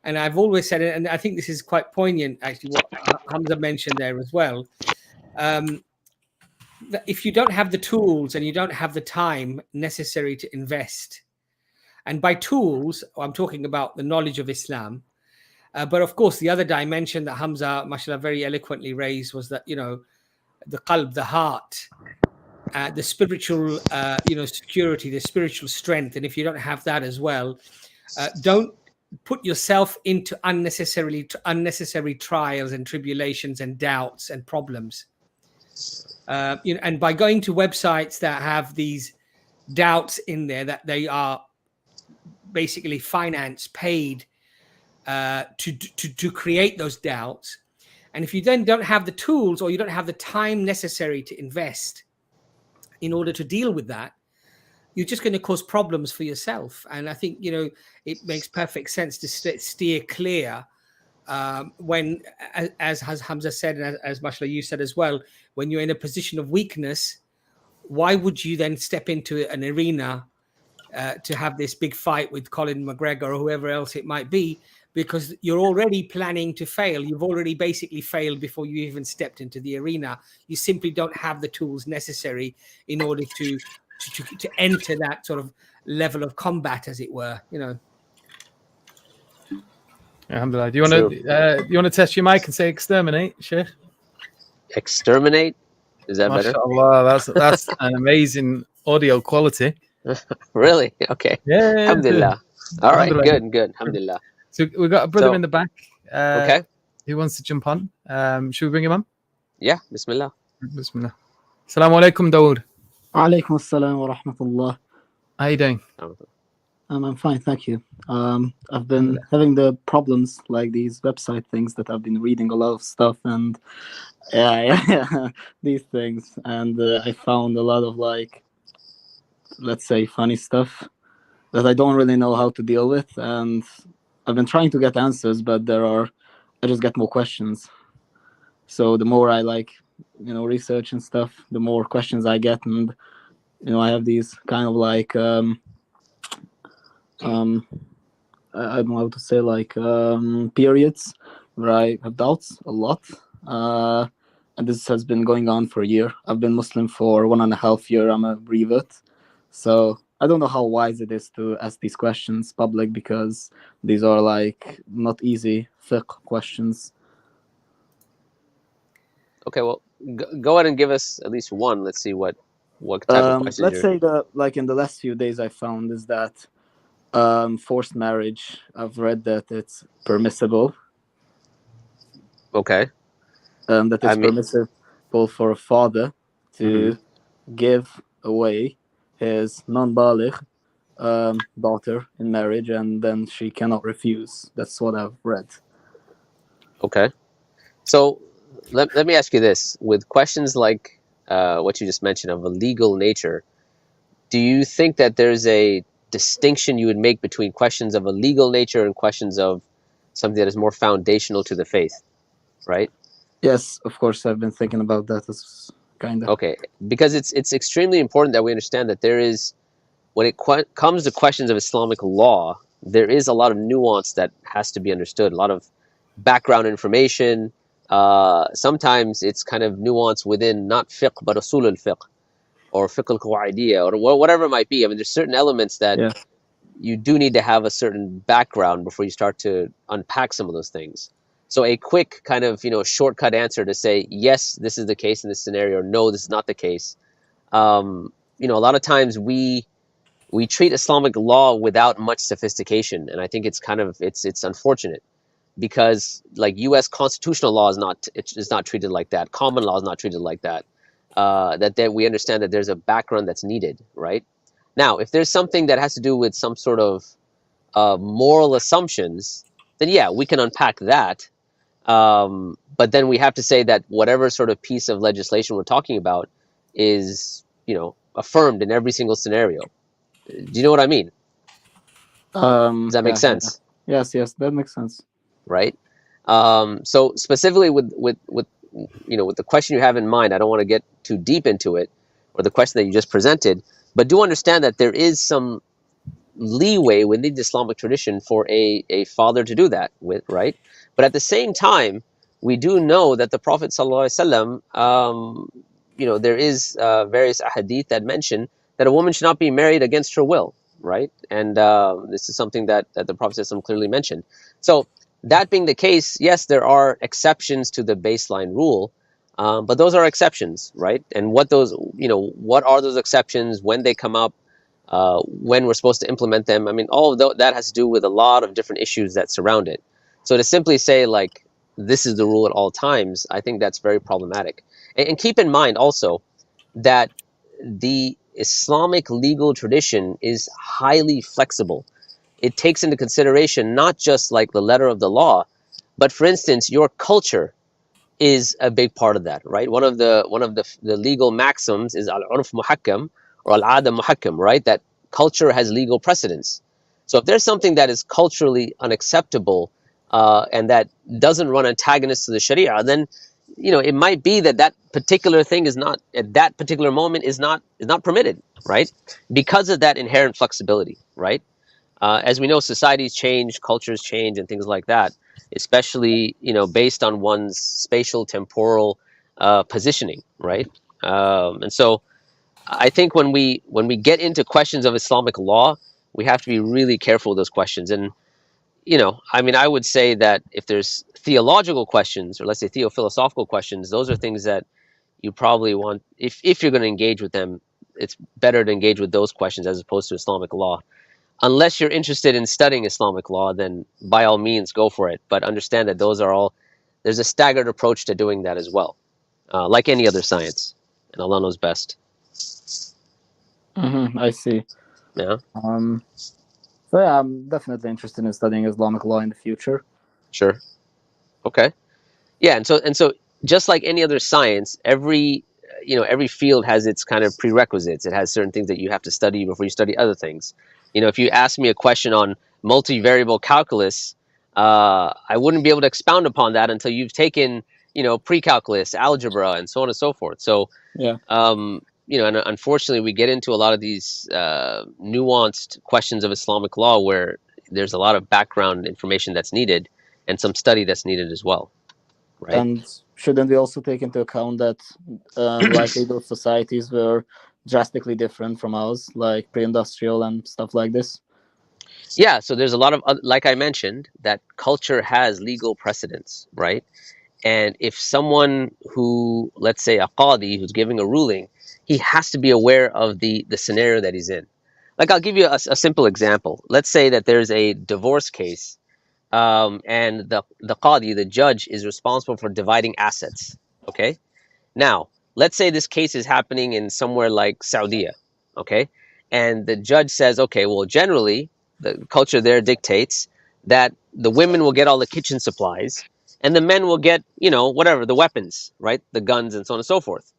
And I've always said it, and I think this is quite poignant, actually, what Hamza mentioned there as well. That if you don't have the tools and you don't have the time necessary to invest, and by tools, I'm talking about the knowledge of Islam. But of course, the other dimension that Hamza, mashallah, very eloquently raised was that, the qalb, the heart, the spiritual, security, the spiritual strength. And if you don't have that as well, don't put yourself into unnecessary trials and tribulations and doubts and problems. And by going to websites that have these doubts in there, that they are basically financed, paid to create those doubts. And if you then don't have the tools, or you don't have the time necessary to invest in order to deal with that, you're just going to cause problems for yourself. And I think, you know, it makes perfect sense to steer clear when, as Hamza said, and as Mashallah you said as well, when you're in a position of weakness, why would you then step into an arena to have this big fight with Colin McGregor or whoever else it might be? Because you're already planning to fail. You've already basically failed before you even stepped into the arena. You simply don't have the tools necessary in order to enter that sort of level of combat, as it were. You know. Alhamdulillah. Do you want to test your mic and say exterminate, Sheikh? Exterminate? Is that better? MashaAllah, that's an amazing audio quality. Really? Okay. Yeah. Alhamdulillah. All right. Alhamdulillah. Good. Alhamdulillah. So we've got a brother in the back. Okay. Who wants to jump on? Should we bring him on? Yeah. Bismillah. Bismillah. Assalamu alaikum, Dawood. Alaikum assalam wa rahmatullah. How you doing? I'm fine, thank you. I've been having the problems like these website things that I've been reading a lot of stuff and these things, and I found a lot of, like, let's say, funny stuff that I don't really know how to deal with, and I've been trying to get answers, but I just get more questions. So the more I research and stuff, the more questions I get, and I have these kind of like I don't know how to say, like periods where I have doubts a lot, and this has been going on for a year. I've been Muslim for 1.5 years. I'm a revert, so I don't know how wise it is to ask these questions public, because these are like not easy fiqh questions. Okay, well, go ahead and give us at least one. Let's see what type of questions. Let's say that, like, in the last few days I found is that forced marriage, I've read that it's permissible. Okay. That it's permissible for a father to give away his non-baligh daughter in marriage, and then she cannot refuse. That's what I've read. Okay. So let me ask you this. With questions like what you just mentioned of a legal nature, do you think that there's a distinction you would make between questions of a legal nature and questions of something that is more foundational to the faith, right? Yes, of course, I've been thinking about that as kind of. Okay, because it's extremely important that we understand that there is, when it comes to questions of Islamic law, there is a lot of nuance that has to be understood, a lot of background information. Sometimes it's kind of nuance within not fiqh, but usul al-fiqh, or fiqh al-qawaidiyya, or whatever it might be. I mean, there's certain elements that you do need to have a certain background before you start to unpack some of those things. So a quick kind of, shortcut answer to say, yes, this is the case in this scenario, or no, this is not the case. A lot of times we treat Islamic law without much sophistication. And I think it's it's unfortunate, because like U.S. constitutional law is not treated like that. Common law is not treated like that. That we understand that there's a background that's needed, right? Now, if there's something that has to do with some sort of moral assumptions, then yeah, we can unpack that. But then we have to say that whatever sort of piece of legislation we're talking about is, affirmed in every single scenario. Do you know what I mean? Does that make sense? Yeah. Yes, that makes sense. Right. So specifically with the question you have in mind, I don't want to get too deep into it, or the question that you just presented, but do understand that there is some leeway within the Islamic tradition for a father to do that with, right? But at the same time, we do know that the Prophet ﷺ, there is various ahadith that mention that a woman should not be married against her will, right? And this is something that the Prophet ﷺ clearly mentioned. So that being the case, yes, there are exceptions to the baseline rule, but those are exceptions, right? And what are those exceptions, when they come up, when we're supposed to implement them? I mean, all of that has to do with a lot of different issues that surround it. So to simply say, like, this is the rule at all times, I think that's very problematic. And keep in mind also that the Islamic legal tradition is highly flexible. It takes into consideration not just like the letter of the law, but for instance, your culture is a big part of that, right? One of the legal maxims is al-urf muhakkam, or al-'ada muhakkam, right? That culture has legal precedence. So if there's something that is culturally unacceptable and that doesn't run antagonist to the Sharia, then it might be that that particular thing is not at that particular moment is not permitted, right? Because of that inherent flexibility, right? As we know, societies change, cultures change, and things like that, especially based on one's spatial temporal positioning, right? And so I think when we get into questions of Islamic law, we have to be really careful with those questions. And I mean, I would say that if there's theological questions, or let's say theophilosophical questions, those are things that you probably want, if you're going to engage with them, it's better to engage with those questions as opposed to Islamic law. Unless you're interested in studying Islamic law, then by all means go for it. But understand that there's a staggered approach to doing that as well, like any other science, and Allah knows best. I see. Yeah. So yeah, I'm definitely interested in studying Islamic law in the future. Sure. Okay. Yeah, and so just like any other science, every field has its kind of prerequisites. It has certain things that you have to study before you study other things. If you ask me a question on multivariable calculus, I wouldn't be able to expound upon that until you've taken pre-calculus, algebra, and so on and so forth. So yeah, and unfortunately, we get into a lot of these nuanced questions of Islamic law where there's a lot of background information that's needed and some study that's needed as well. Right. And shouldn't we also take into account that likely those societies were drastically different from ours, like pre-industrial and stuff like this? Yeah, so there's a lot of, like I mentioned, that culture has legal precedence, right? And if someone who, let's say a qadi who's giving a ruling, he has to be aware of the scenario that he's in. Like, I'll give you a simple example. Let's say that there's a divorce case, and the qadi, the judge, is responsible for dividing assets. Okay, now let's say this case is happening in somewhere like Saudi. Okay, and the judge says, okay, well, generally the culture there dictates that the women will get all the kitchen supplies and the men will get whatever, the weapons, right, the guns and so on and so forth.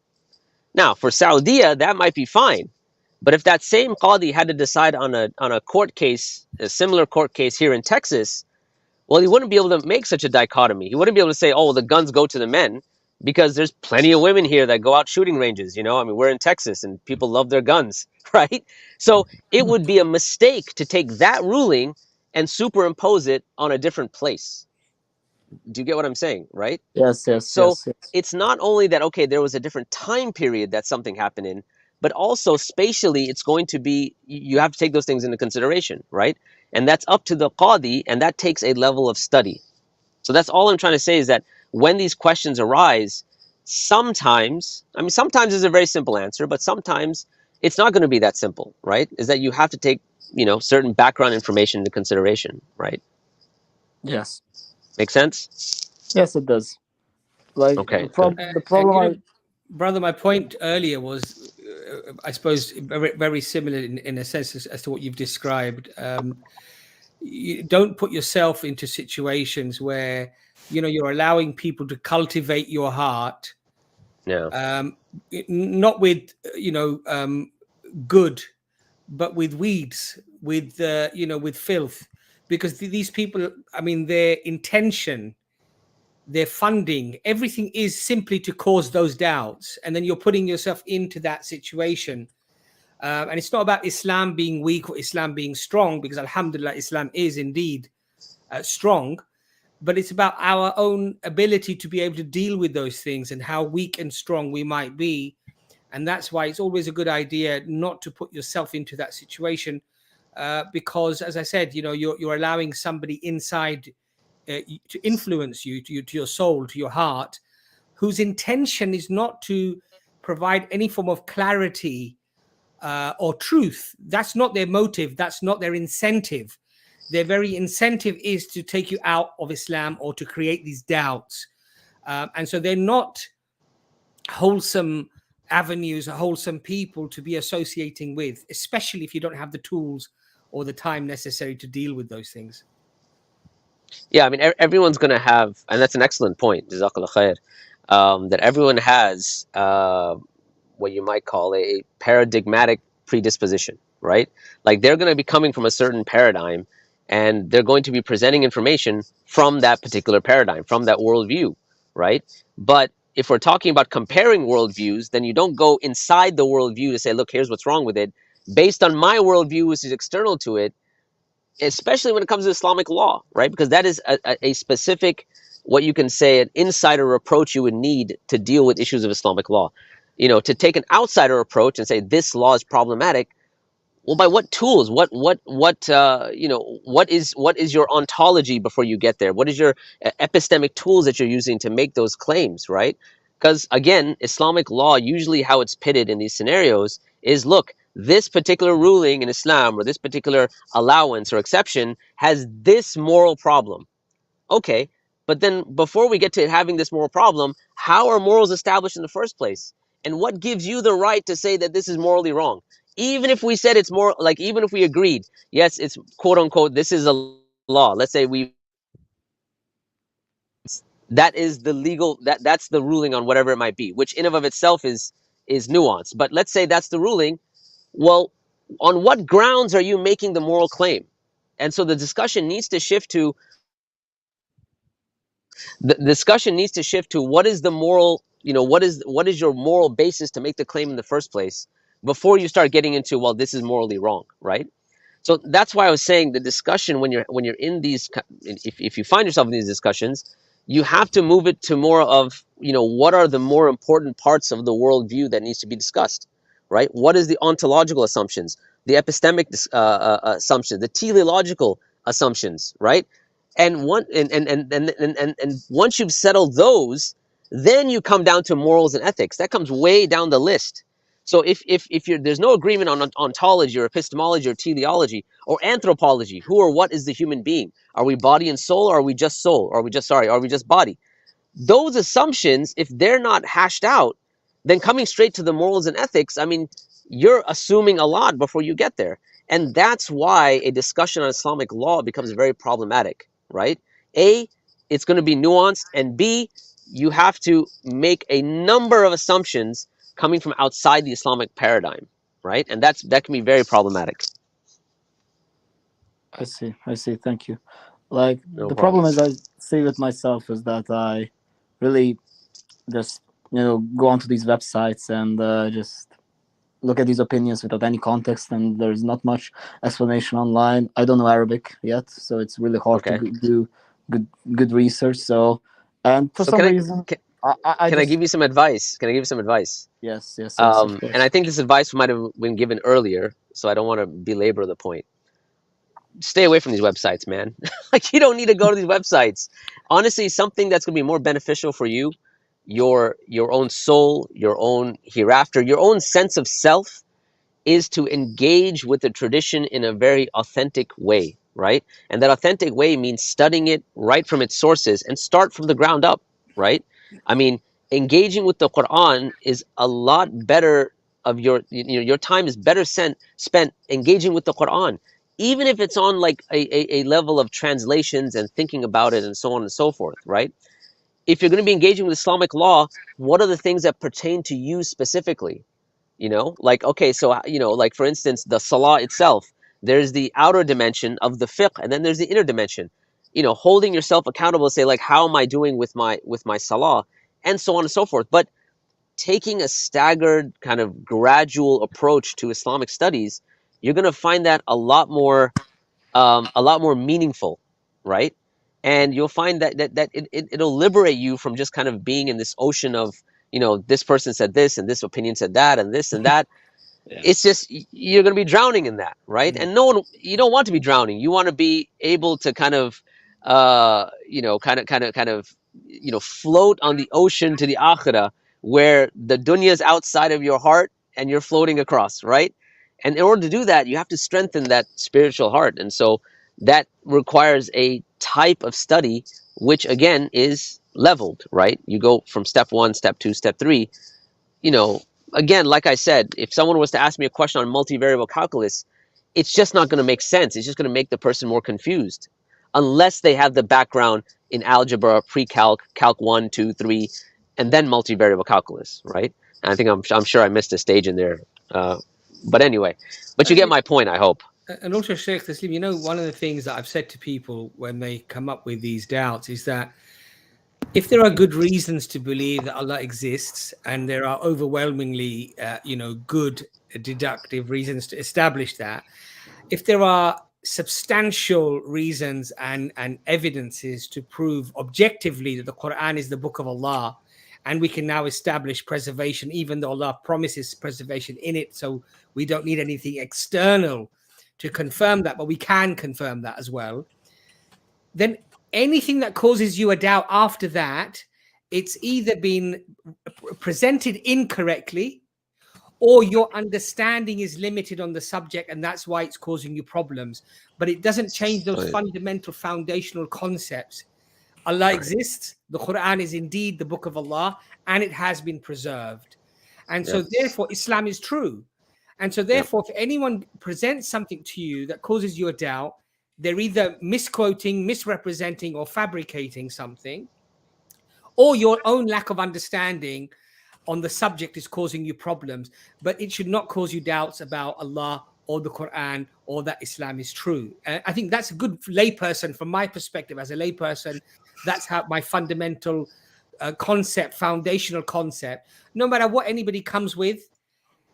Now for Saudi, that might be fine, but if that same qadi had to decide on a court case, a similar court case here in Texas, well, he wouldn't be able to make such a dichotomy. He wouldn't be able to say, oh, the guns go to the men, because there's plenty of women here that go out shooting ranges. I mean, we're in Texas and people love their guns, right? So it would be a mistake to take that ruling and superimpose it on a different place. Do you get what I'm saying, right? Yes. So it's not only that, okay, there was a different time period that something happened in, but also spatially, it's going to be, you have to take those things into consideration, right? And that's up to the qadi, and that takes a level of study. So that's all I'm trying to say, is that when these questions arise, sometimes there's a very simple answer, but sometimes it's not going to be that simple, right? Is that you have to take, certain background information into consideration, right? Yes. Make sense? Yes, it does. Like, okay. The problem, brother, my point earlier was, I suppose, very, very similar in a sense as to what you've described. You don't put yourself into situations where you're allowing people to cultivate your heart. Yeah. Not with good, but with weeds, with with filth, because these people, I mean, their intention, their funding, everything is simply to cause those doubts, and then you're putting yourself into that situation. And it's not about Islam being weak or Islam being strong, because alhamdulillah, Islam is indeed strong, but it's about our own ability to be able to deal with those things and how weak and strong we might be. And that's why it's always a good idea not to put yourself into that situation, because, as I said, you're allowing somebody inside to influence you, to your soul, to your heart, whose intention is not to provide any form of clarity or truth. That's not their motive. That's not their incentive. Their very incentive is to take you out of Islam or to create these doubts. And so they're not wholesome avenues, wholesome people to be associating with, especially if you don't have the tools or the time necessary to deal with those things. Yeah, I mean, everyone's going to have, and that's an excellent point, Jazakallah khair, that everyone has what you might call a paradigmatic predisposition, right? Like they're going to be coming from a certain paradigm, and they're going to be presenting information from that particular paradigm, from that worldview, right? But if we're talking about comparing worldviews, then you don't go inside the worldview to say, look, here's what's wrong with it, based on my worldview, which is external to it, especially when it comes to Islamic law, right? Because that is a specific, what you can say, an insider approach you would need to deal with issues of Islamic law. You know, to take an outsider approach and say this law is problematic. Well, by what tools? What you know? What is your ontology before you get there? What is your epistemic tools that you're using to make those claims, right? Because again, Islamic law, usually how it's pitted in these scenarios is, look, this particular ruling in Islam or this particular allowance or exception has this moral problem. Okay, but then before we get to having this moral problem, how are morals established in the first place? And what gives you the right to say that this is morally wrong? Even if we said it's more, like, even if we agreed, yes, it's quote unquote, this is a law. Let's say that is the legal, that's the ruling on whatever it might be, which in of itself is nuanced. But let's say that's the ruling. Well, on what grounds are you making the moral claim? And so the discussion needs to shift to what is the moral, you know, what is your moral basis to make the claim in the first place before you start getting into, well, this is morally wrong, right? So that's why I was saying the discussion when you're in these, if you find yourself in these discussions, you have to move it to more of, you know, what are the more important parts of the worldview that needs to be discussed, right? What is the ontological assumptions, the epistemic assumptions, the teleological assumptions, right? And once you've settled those, then you come down to morals and ethics. That comes way down the list. So if there's no agreement on ontology or epistemology or teleology or anthropology, who or what is the human being? Are we body and soul, or are we just soul? Or are we just body? Those assumptions, if they're not hashed out, then coming straight to the morals and ethics, I mean, you're assuming a lot before you get there. And that's why a discussion on Islamic law becomes very problematic, right? A, it's going to be nuanced, and B, you have to make a number of assumptions coming from outside the Islamic paradigm, right? And that can be very problematic. I see. Thank you. Like, No the problem. problem is, I see with myself is that I really just, you know, go onto these websites and just look at these opinions without any context, and there's not much explanation online. I don't know Arabic yet, so it's really hard to do good research. So, and for some reason, can I give you some advice? Yes, of course. And I think this advice might have been given earlier, so I don't want to belabor the point. Stay away from these websites, man. Like, you don't need to go to these websites. Honestly, something that's going to be more beneficial for you, your own soul, your own hereafter, your own sense of self, is to engage with the tradition in a very authentic way, right? And that authentic way means studying it right from its sources and start from the ground up, right? I mean, engaging with the Quran is a lot better of your time is better spent engaging with the Quran, even if it's on like a level of translations and thinking about it and so on and so forth, right? If you're going to be engaging with Islamic law, what are the things that pertain to you specifically? You know, like, okay, so, you know, like, for instance, the salah itself, there's the outer dimension of the fiqh, and then there's the inner dimension. You know, holding yourself accountable, say, like, how am I doing with my salah, and so on and so forth. But taking a staggered, kind of gradual approach to Islamic studies, you're going to find that a lot more meaningful, right? And you'll find that it'll liberate you from just kind of being in this ocean of, you know, this person said this and this opinion said that and this and that. Yeah. It's just, you're going to be drowning in that, right? And you don't want to be drowning. You want to be able to kind of, float on the ocean to the akhirah, where the dunya is outside of your heart and you're floating across, right? And in order to do that, you have to strengthen that spiritual heart. And so that requires a type of study, which again is leveled, right? You go from step 1, step 2, step 3. You know, again, like I said, if someone was to ask me a question on multivariable calculus, it's just not going to make sense. It's just going to make the person more confused, unless they have the background in algebra, pre-calc, calc 1, 2, 3, and then multivariable calculus, right? And I think I'm sure I missed a stage in there But anyway, but you get my point, I hope. And also, Sheikh Taslim, you know, one of the things that I've said to people when they come up with these doubts is that if there are good reasons to believe that Allah exists, and there are overwhelmingly, good deductive reasons to establish that, if there are substantial reasons and evidences to prove objectively that the Quran is the book of Allah, and we can now establish preservation, even though Allah promises preservation in it, so we don't need anything external to confirm that, but we can confirm that as well, then anything that causes you a doubt after that, it's either been presented incorrectly, or your understanding is limited on the subject, and that's why it's causing you problems. But it doesn't change those fundamental foundational concepts. Allah exists, the Quran is indeed the book of Allah, and it has been preserved. And so therefore Islam is true. And so therefore, if anyone presents something to you that causes you a doubt, they're either misquoting, misrepresenting, or fabricating something, or your own lack of understanding on the subject is causing you problems. But it should not cause you doubts about Allah or the Quran or that Islam is true. And I think that's a good layperson, from my perspective as a layperson. That's how my fundamental concept, foundational concept, no matter what anybody comes with,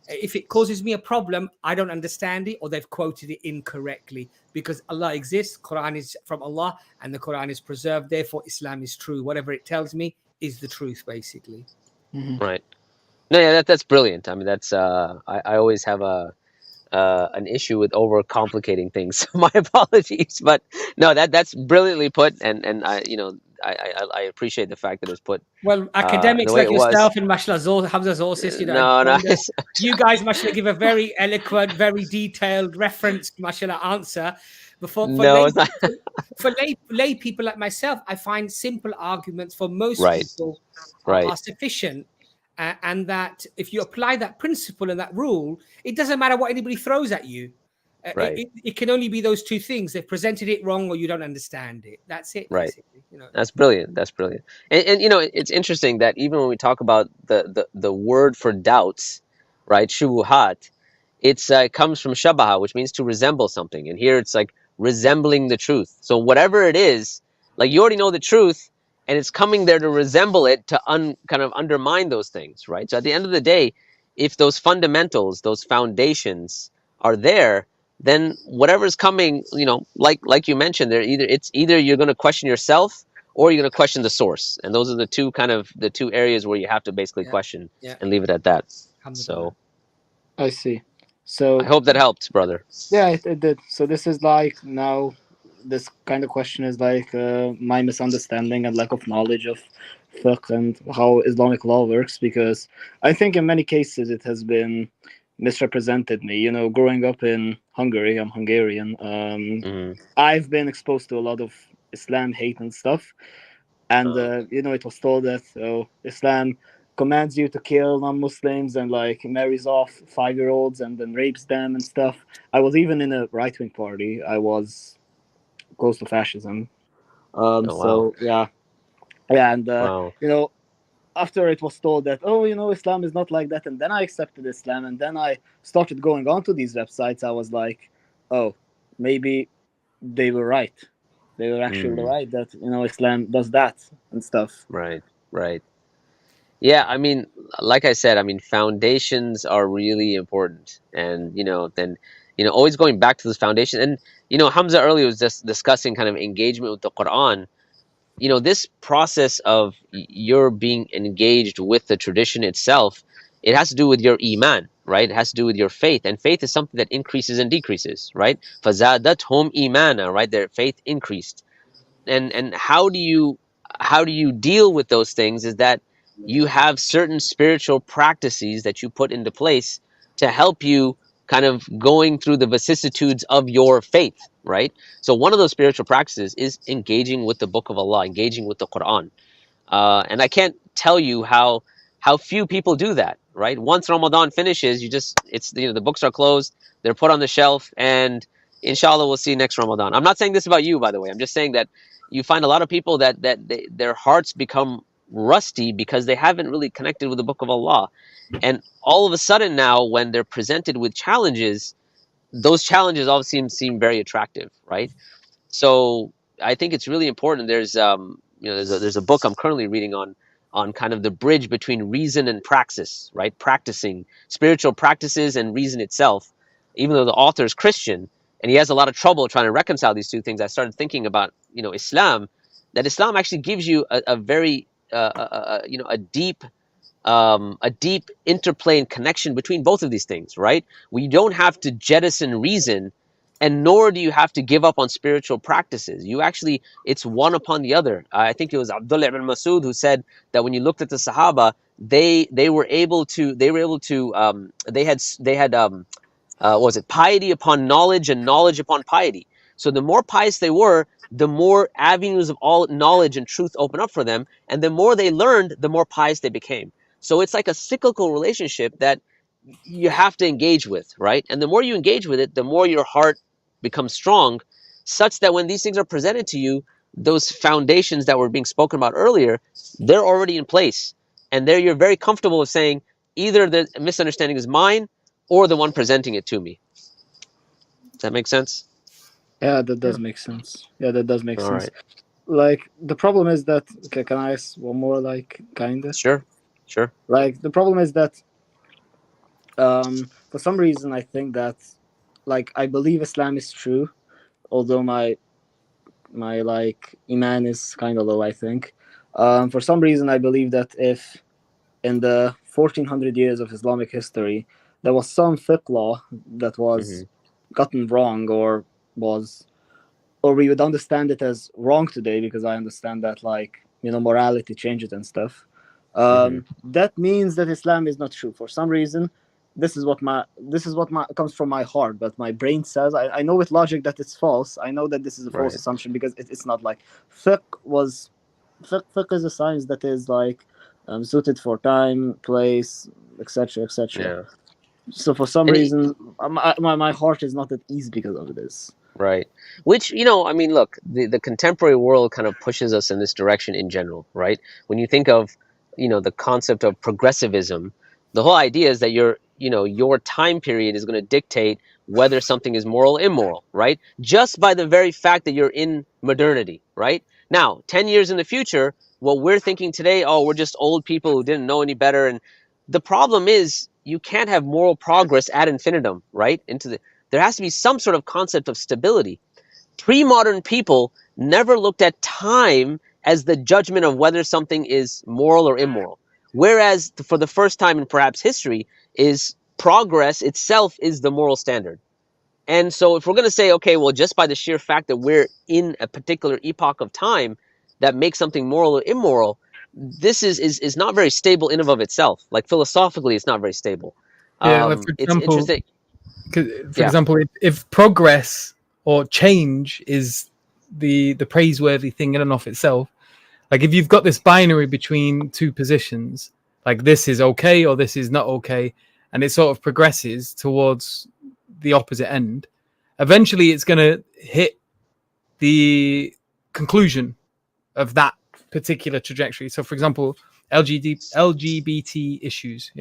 if it causes me a problem, I don't understand it, or they've quoted it incorrectly, because Allah exists, Quran is from Allah, and the Quran is preserved. Therefore, Islam is true. Whatever it tells me is the truth, basically. Mhm. Right. No, yeah, that's brilliant. I mean, that's I always have an issue with over complicating things. My apologies, but no, that's brilliantly put, and I appreciate the fact that it's put Well, academics the way like it was. yourself and mashallah Hamza Zorsis, No, you guys mashallah give a very eloquent, very detailed reference mashallah answer. For no, it's not. lay people like myself, I find simple arguments for most Right. people Right. are sufficient. And that if you apply that principle and that rule, it doesn't matter what anybody throws at you. Right. It can only be those two things. They've presented it wrong, or you don't understand it. That's it. Right. Basically, That's brilliant. That's brilliant. And it's interesting that even when we talk about the word for doubts, right, shubuhat, it comes from shabaha, which means to resemble something. And here it's like resembling the truth. So whatever it is, like you already know the truth, and it's coming there to resemble it, to kind of undermine those things, right? So at the end of the day, if those fundamentals, those foundations are there, then whatever's coming, like you mentioned, it's either you're going to question yourself, or you're going to question the source, and those are the two areas where you have to basically question and leave it at that. So I see. So I hope that helped, brother. yeah, it did. So this is like, now this kind of question is like my misunderstanding and lack of knowledge of fiqh and how Islamic law works, because I think in many cases it has been misrepresented me. Growing up in Hungary, I'm Hungarian. I've been exposed to a lot of Islam hate and stuff, and it was told that Islam commands you to kill non-Muslims and like marries off 5-year-olds and then rapes them and stuff. I was even in a right-wing party. I was close to fascism. Wow. So yeah, and Wow. after it was told that Islam is not like that, and then I accepted Islam, and then I started going on to these websites, I was like, oh, maybe they were right. They were actually right that Islam does that and stuff. Right. Yeah, I mean, like I said, I mean, foundations are really important, and then always going back to this foundation. And Hamza earlier was just discussing kind of engagement with the Quran. This process of your being engaged with the tradition itself, it has to do with your iman, right? It has to do with your faith, and faith is something that increases and decreases, right? فَزَادَتْهُمْ إِيمَانًا, right? Their faith increased. And how do you deal with those things is that you have certain spiritual practices that you put into place to help you kind of going through the vicissitudes of your faith, right? So one of those spiritual practices is engaging with the book of Allah, engaging with the Quran. And I can't tell you how few people do that, right? Once Ramadan finishes, the books are closed, they're put on the shelf, and inshallah we'll see next Ramadan. I'm not saying this about you, by the way. I'm just saying that you find a lot of people that their hearts become rusty because they haven't really connected with the Book of Allah. And all of a sudden now, when they're presented with challenges, those challenges all seem very attractive, right? So I think it's really important. There's there's a book I'm currently reading on kind of the bridge between reason and praxis, right? Practicing spiritual practices and reason itself. Even though the author is Christian and he has a lot of trouble trying to reconcile these two things, I started thinking about Islam. That Islam actually gives you a very a deep interplay and connection between both of these things, right? We don't have to jettison reason, and nor do you have to give up on spiritual practices. You actually, it's one upon the other. I think it was Abdullah ibn Masud who said that when you looked at the Sahaba, they had what was it, piety upon knowledge and knowledge upon piety. So the more pious they were, the more avenues of all knowledge and truth open up for them, and the more they learned, the more pious they became. So it's like a cyclical relationship that you have to engage with, right? And the more you engage with it, the more your heart becomes strong, such that when these things are presented to you, those foundations that were being spoken about earlier, they're already in place. And there you're very comfortable with saying, either the misunderstanding is mine or the one presenting it to me. Does that make sense? Yeah, that does make sense. Yeah, that does make All sense. right. Like, the problem is that, okay, can I ask one more, like, kind of? Sure. Like, the problem is that for some reason I think that, like, I believe Islam is true, although my like iman is kind of low, I think. For some reason I believe that if in the 1400 years of Islamic history there was some fiqh law that was gotten wrong, or we would understand it as wrong today, because I understand that, like, morality changes and stuff. That means that Islam is not true. For some reason, this is what comes from my heart, but my brain says, I know with logic that it's false. I know that this is a false assumption, because it's not. Like, fiqh is a science that is, like, suited for time, place, etc., etc. Yeah. So for some reason, my heart is not at ease because of this. Right. Which, I mean, look, the contemporary world kind of pushes us in this direction in general, right? When you think of, the concept of progressivism, the whole idea is that your time period is going to dictate whether something is moral or immoral, right? Just by the very fact that you're in modernity, right? Now, 10 years in the future, what we're thinking today, oh, we're just old people who didn't know any better. And the problem is, you can't have moral progress ad infinitum, right? There has to be some sort of concept of stability. Pre-modern people never looked at time as the judgment of whether something is moral or immoral. Whereas for the first time in perhaps history, is progress itself is the moral standard. And so if we're going to say, okay, well, just by the sheer fact that we're in a particular epoch of time that makes something moral or immoral, this is not very stable in and of itself. Like, philosophically, it's not very stable. Yeah, like, for it's example, interesting. For example, if progress or change is the praiseworthy thing in and of itself, like, if you've got this binary between two positions, like, this is okay or this is not okay, and it sort of progresses towards the opposite end, eventually it's going to hit the conclusion of that particular trajectory. So, for example, LGBT issues,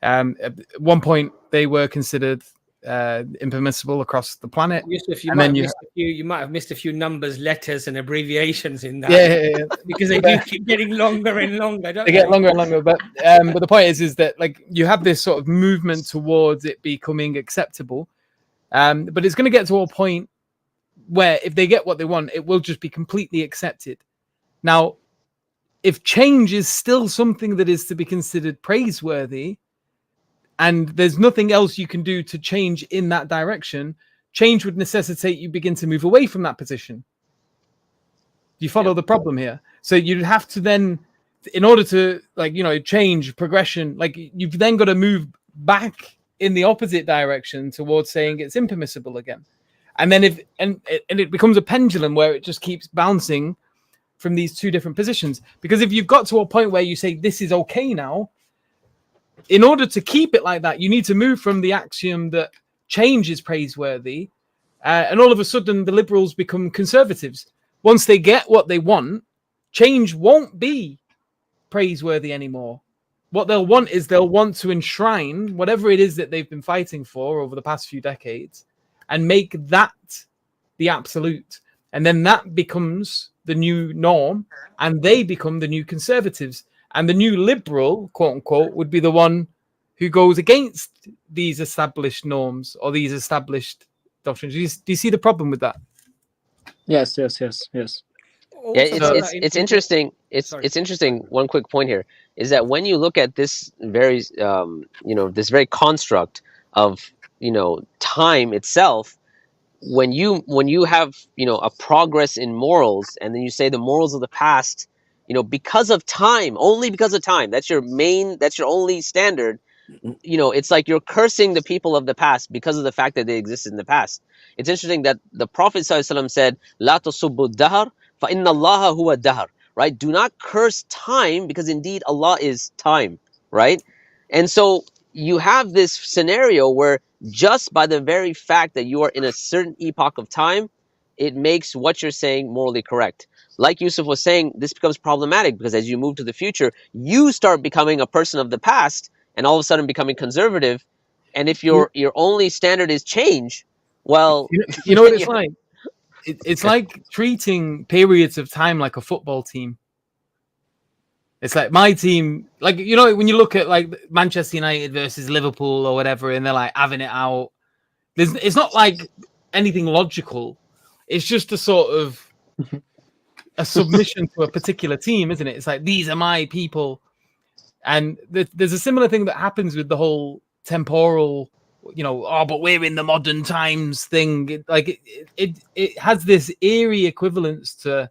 at one point they were considered impermissible across the planet. Yusuf, you might have missed a few numbers, letters, and abbreviations in that. Yeah. Because they do keep getting longer and longer, don't they? They get longer and longer. But the point is that, like, you have this sort of movement towards it becoming acceptable. But it's going to get to a point where, if they get what they want, it will just be completely accepted. Now, if change is still something that is to be considered praiseworthy, and there's nothing else you can do to change in that direction, change would necessitate you begin to move away from that position. You follow the problem here? So you'd have to then, in order to, like, change, progression, like, you've then got to move back in the opposite direction towards saying it's impermissible again. And then it becomes a pendulum where it just keeps bouncing from these two different positions. Because if you've got to a point where you say this is okay now, in order to keep it like that, you need to move from the axiom that change is praiseworthy, and all of a sudden the liberals become conservatives. Once they get what they want, change won't be praiseworthy anymore. What they'll want is they'll want to enshrine whatever it is that they've been fighting for over the past few decades and make that the absolute. And then that becomes the new norm, and they become the new conservatives. And the new liberal, quote unquote, would be the one who goes against these established norms or these established doctrines. Do you see the problem with that? Yes. Yeah, it's interesting. It's interesting. One quick point here is that when you look at this very this very construct of time itself, when you have a progress in morals, and then you say the morals of the past, because of time, only because of time, that's your only standard. It's like you're cursing the people of the past because of the fact that they existed in the past. It's interesting that the Prophet ﷺ said, "La tasubbu dahr, fa inna Allaha huwa dahr." Right? Do not curse time, because indeed Allah is time. Right? And so you have this scenario where just by the very fact that you are in a certain epoch of time, it makes what you're saying morally correct. Like Yusuf was saying, this becomes problematic because as you move to the future, you start becoming a person of the past and all of a sudden becoming conservative. And if your only standard is change, well, you know what it's like? It's like treating periods of time like a football team. It's like my team, like, when you look at like Manchester United versus Liverpool or whatever, and they're like having it out. It's not like anything logical. It's just a sort of a submission to a particular team, isn't it? It's like, these are my people. And there's a similar thing that happens with the whole temporal, but we're in the modern times thing. It has this eerie equivalence to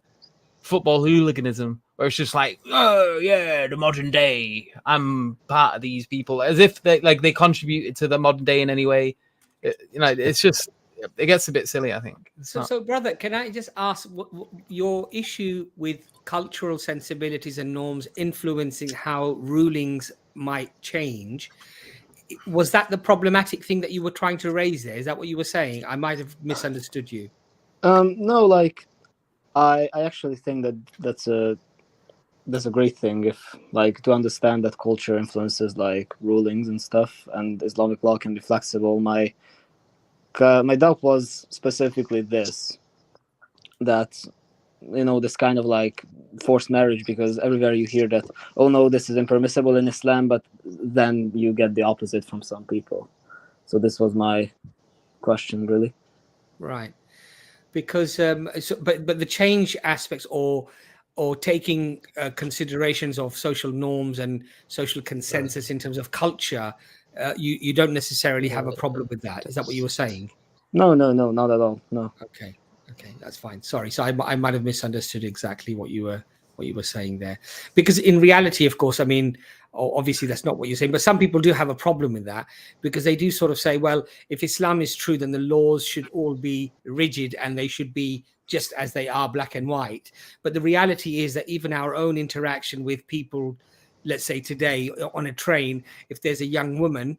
football hooliganism, where it's just like, oh yeah, the modern day, I'm part of these people, as if they contributed to the modern day in any way. It's just, it gets a bit silly, I think. So brother, can I just ask what your issue with cultural sensibilities and norms influencing how rulings might change? Was that the problematic thing that you were trying to raise there? Is that what you were saying? I might have misunderstood you. No, like I actually think that's a great thing, if like to understand that culture influences like rulings and stuff, and Islamic law can be flexible. My doubt was specifically this, that this kind of like forced marriage, because everywhere you hear that, oh no, this is impermissible in Islam, but then you get the opposite from some people. So this was my question, really. Right. Because but the change aspects or taking considerations of social norms and social consensus in terms of culture, you don't necessarily have a problem with that. Is that what you were saying? No, not at all. No. Okay, that's fine. Sorry, so I might have misunderstood exactly what you were saying there. Because in reality, of course, I mean, obviously that's not what you're saying, but some people do have a problem with that, because they do sort of say, well, if Islam is true, then the laws should all be rigid and they should be just as they are, black and white. But the reality is that even our own interaction with people, let's say today on a train, if there's a young woman,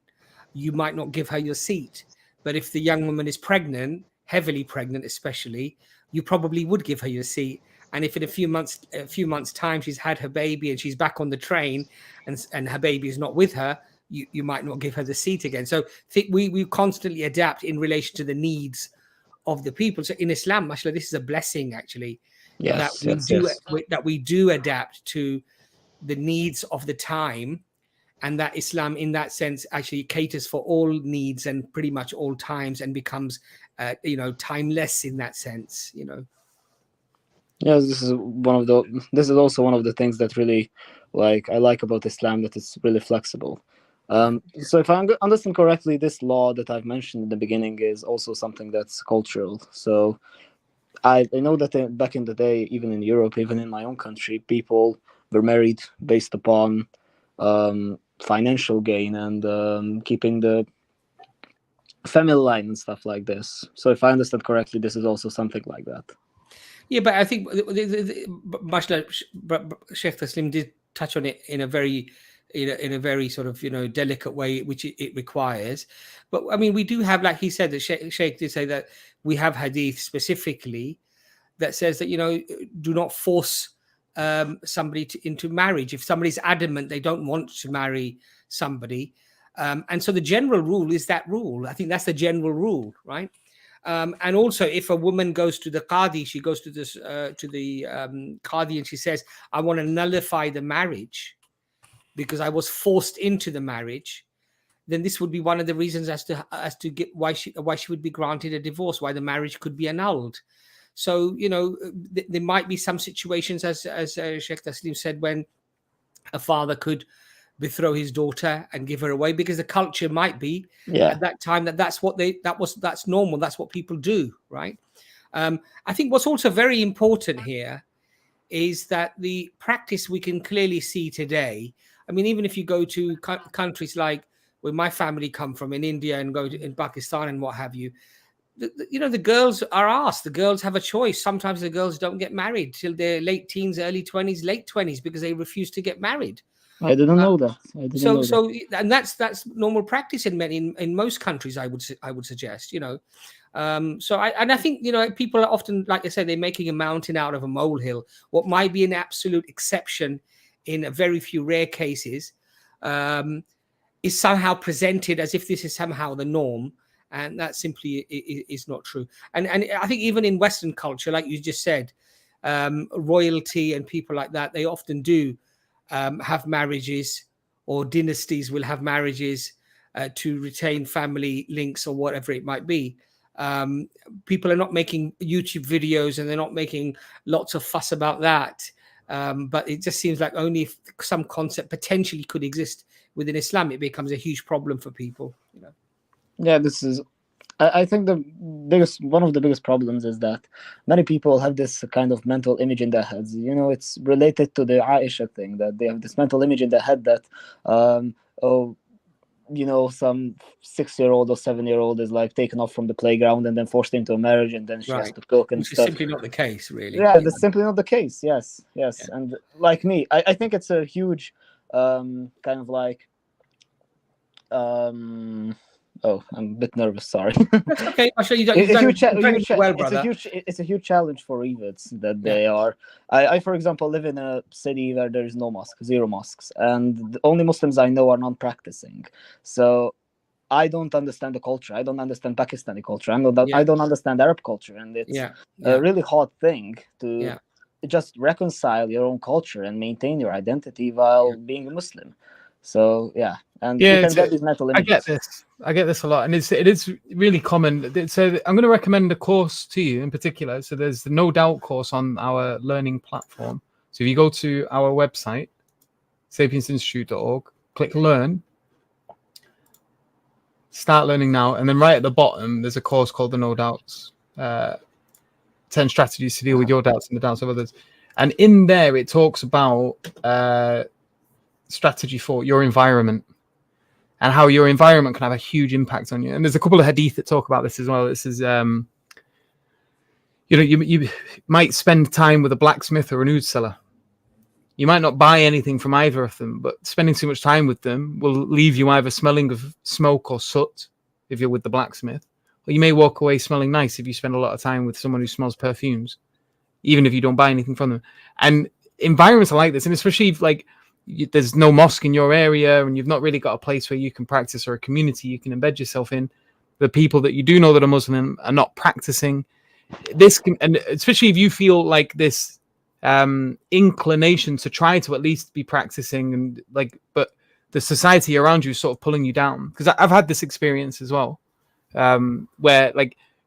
you might not give her your seat. But if the young woman is pregnant, heavily pregnant especially, you probably would give her your seat. And if in a few months time she's had her baby and she's back on the train and her baby is not with her, you might not give her the seat again. So we constantly adapt in relation to the needs of the people. So in Islam, mashallah, this is a blessing actually. Yes, that we do adapt to the needs of the time, and that Islam in that sense actually caters for all needs and pretty much all times, and becomes timeless in that sense. Yes, this is also one of the things that really I like about Islam, that it's really flexible. So if I understand correctly, this law that I've mentioned in the beginning is also something that's cultural. So I know that back in the day, even in Europe, even in my own country, people were married based upon financial gain and keeping the family line and stuff like this. So if I understand correctly, this is also something like that. Yeah, but I think mashallah, Sheikh Taslim did touch on it in a very sort of delicate way, which it requires. But I mean, we do have, like he said, that Sheikh did say that we have hadith specifically that says that do not force somebody into marriage if somebody's adamant they don't want to marry somebody. And so the general rule is that rule. I think that's the general rule, right? And also, if a woman goes to the qadi, she goes to this qadi and she says, "I want to nullify the marriage because I was forced into the marriage." Then this would be one of the reasons as to get why she would be granted a divorce, why the marriage could be annulled. So there might be some situations, as Sheikh Taslim said, when a father could betroth his daughter and give her away because the culture might be at that time that's normal, that's what people do, right? I think what's also very important here is that the practice we can clearly see today. I mean, even if you go to countries like where my family come from in India and go to in Pakistan and what have you, the girls are asked. The girls have a choice. Sometimes the girls don't get married till their late teens, early 20s, late 20s because they refuse to get married. I didn't know that. And that's normal practice in most countries. I would suggest. I think people are often, like I said, they're making a mountain out of a molehill. What might be an absolute exception in a very few rare cases is somehow presented as if this is somehow the norm. And that simply is not true. And I think even in Western culture, like you just said, royalty and people like that, they often do have marriages, or dynasties will have marriages to retain family links or whatever it might be. People are not making YouTube videos and they're not making lots of fuss about that. But it just seems like only if some concept potentially could exist within Islam, it becomes a huge problem for people. Yeah, this is. I think one of the biggest problems is that many people have this kind of mental image in their heads. It's related to the Aisha thing, that they have this mental image in their head that, some 6-year-old or 7-year-old is like taken off from the playground and then forced into a marriage, and then she has to cook and Which stuff. is simply not the case, really. Yeah, that's simply not the case. Yes. Yeah. And like me, I think it's a huge kind of like. Oh, I'm a bit nervous. Sorry. That's okay. I'll show you. Brother. It's a huge challenge for Evids that they are. I, for example, live in a city where there is no mosque, 0 mosques, and the only Muslims I know are non-practicing. So I don't understand the culture. I don't understand Pakistani culture. I don't understand Arab culture, and it's a really hard thing to just reconcile your own culture and maintain your identity while being a Muslim. So and you can get these mental images. I get this a lot, and it is really common. So I'm going to recommend a course to you in particular. So there's the No Doubt course on our learning platform. So if you go to our website, sapiensinstitute.org, click Learn, start learning now, and then right at the bottom there's a course called the No Doubts 10 strategies to deal with your doubts and the doubts of others. And in there it talks about strategy for your environment and how your environment can have a huge impact on you. And there's a couple of hadith that talk about this as well. This is you might spend time with a blacksmith or an oud seller. You might not buy anything from either of them, but spending too much time with them will leave you either smelling of smoke or soot if you're with the blacksmith, or you may walk away smelling nice if you spend a lot of time with someone who smells perfumes, even if you don't buy anything from them. And environments are like this, and especially if there's no mosque in your area and you've not really got a place where you can practice, or a community you can embed yourself in. The people that you do know that are Muslim are not practicing. And especially if you feel like this inclination to try to at least be practicing, and but the society around you is sort of pulling you down. Because I've had this experience as well, where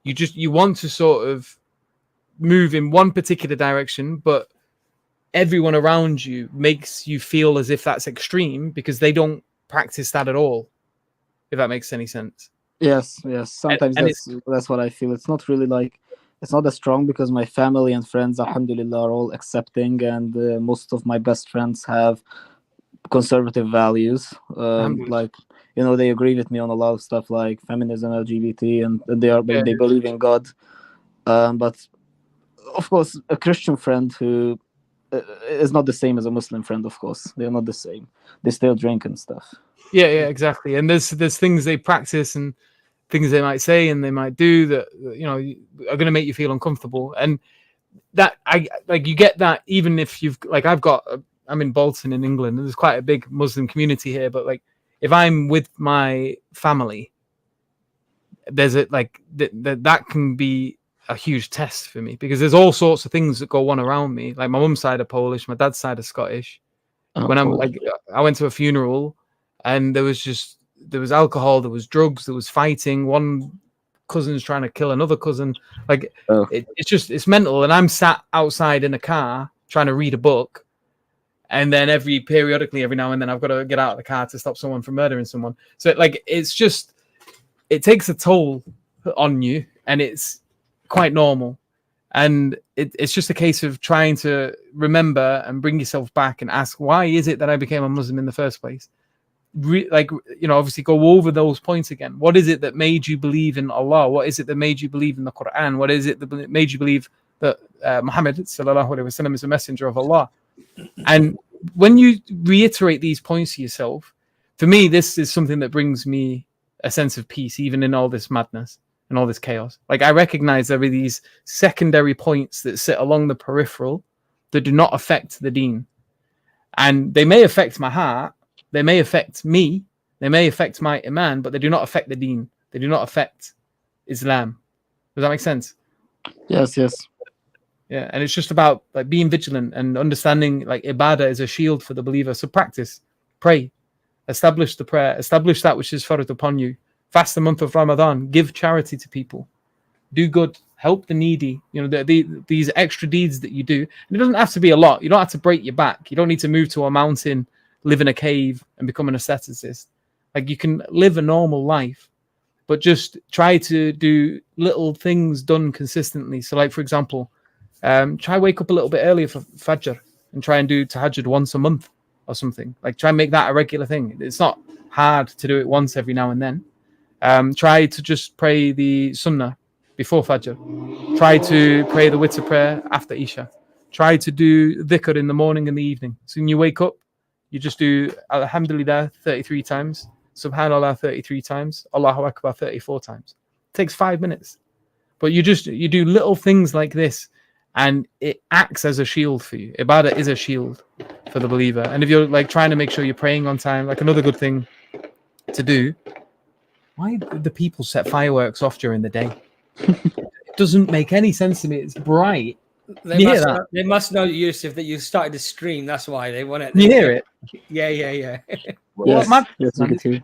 you want to sort of move in one particular direction, but everyone around you makes you feel as if that's extreme because they don't practice that at all, if that makes any sense. Yes. Sometimes that's what I feel. It's not really it's not as strong because my family and friends, alhamdulillah, are all accepting, and most of my best friends have conservative values. They agree with me on a lot of stuff like feminism, LGBT, and they believe in God. But of course, a Christian friend who is not the same as a Muslim friend, of course. They're not the same. They still drink and stuff. Yeah, exactly. And there's things they practice and things they might say and they might do that are going to make you feel uncomfortable. And that I like you get that even if you've like I'm in Bolton in England, and there's quite a big Muslim community here, but like if I'm with my family, there's a like that can be a huge test for me, because there's all sorts of things that go on around me. Like my mum's side are Polish, my dad's side is Scottish. When I'm like, I went to a funeral and there was alcohol, there was drugs, there was fighting. One cousin's trying to kill another cousin. Like it's mental. And I'm sat outside in a car trying to read a book. And then periodically, every now and then I've got to get out of the car to stop someone from murdering someone. So it takes a toll on you, and it's quite normal. And it's just a case of trying to remember and bring yourself back and ask, why is it that I became a Muslim in the first place? Obviously go over those points again. What is it that made you believe in Allah? What is it that made you believe in the Quran? What is it that made you believe that Muhammad sallallahu alaihi wasallam is a messenger of Allah? And when you reiterate these points to yourself, for me, this is something that brings me a sense of peace, even in all this madness and all this chaos. Like I recognize there are these secondary points that sit along the peripheral that do not affect the deen. And they may affect my heart, they may affect me, they may affect my iman, but they do not affect the deen. They do not affect Islam. Does that make sense? Yes. Yeah, and it's just about like being vigilant and understanding like ibadah is a shield for the believer. So practice, pray, establish the prayer, establish that which is farad upon you. Fast the month of Ramadan, give charity to people, do good, help the needy. These extra deeds that you do. And it doesn't have to be a lot. You don't have to break your back. You don't need to move to a mountain, live in a cave, and become an asceticist. Like you can live a normal life, but just try to do little things done consistently. So, like for example, try wake up a little bit earlier for Fajr and try and do Tahajjud once a month or something. Like try and make that a regular thing. It's not hard to do it once every now and then. Try to just pray the Sunnah before Fajr. Try to pray the Witr prayer after Isha. Try to do dhikr in the morning and the evening. So when you wake up, you just do Alhamdulillah 33 times, Subhanallah 33 times, Allahu Akbar 34 times. It takes 5 minutes. But you do little things like this, and it acts as a shield for you. Ibadah is a shield for the believer. And if you're like trying to make sure you're praying on time, like another good thing to do, why do the people set fireworks off during the day? It doesn't make any sense to me. It's bright. They must know, Yusuf, that you started to stream. That's why they want it. You hear it? Yeah. Yes, we could hear.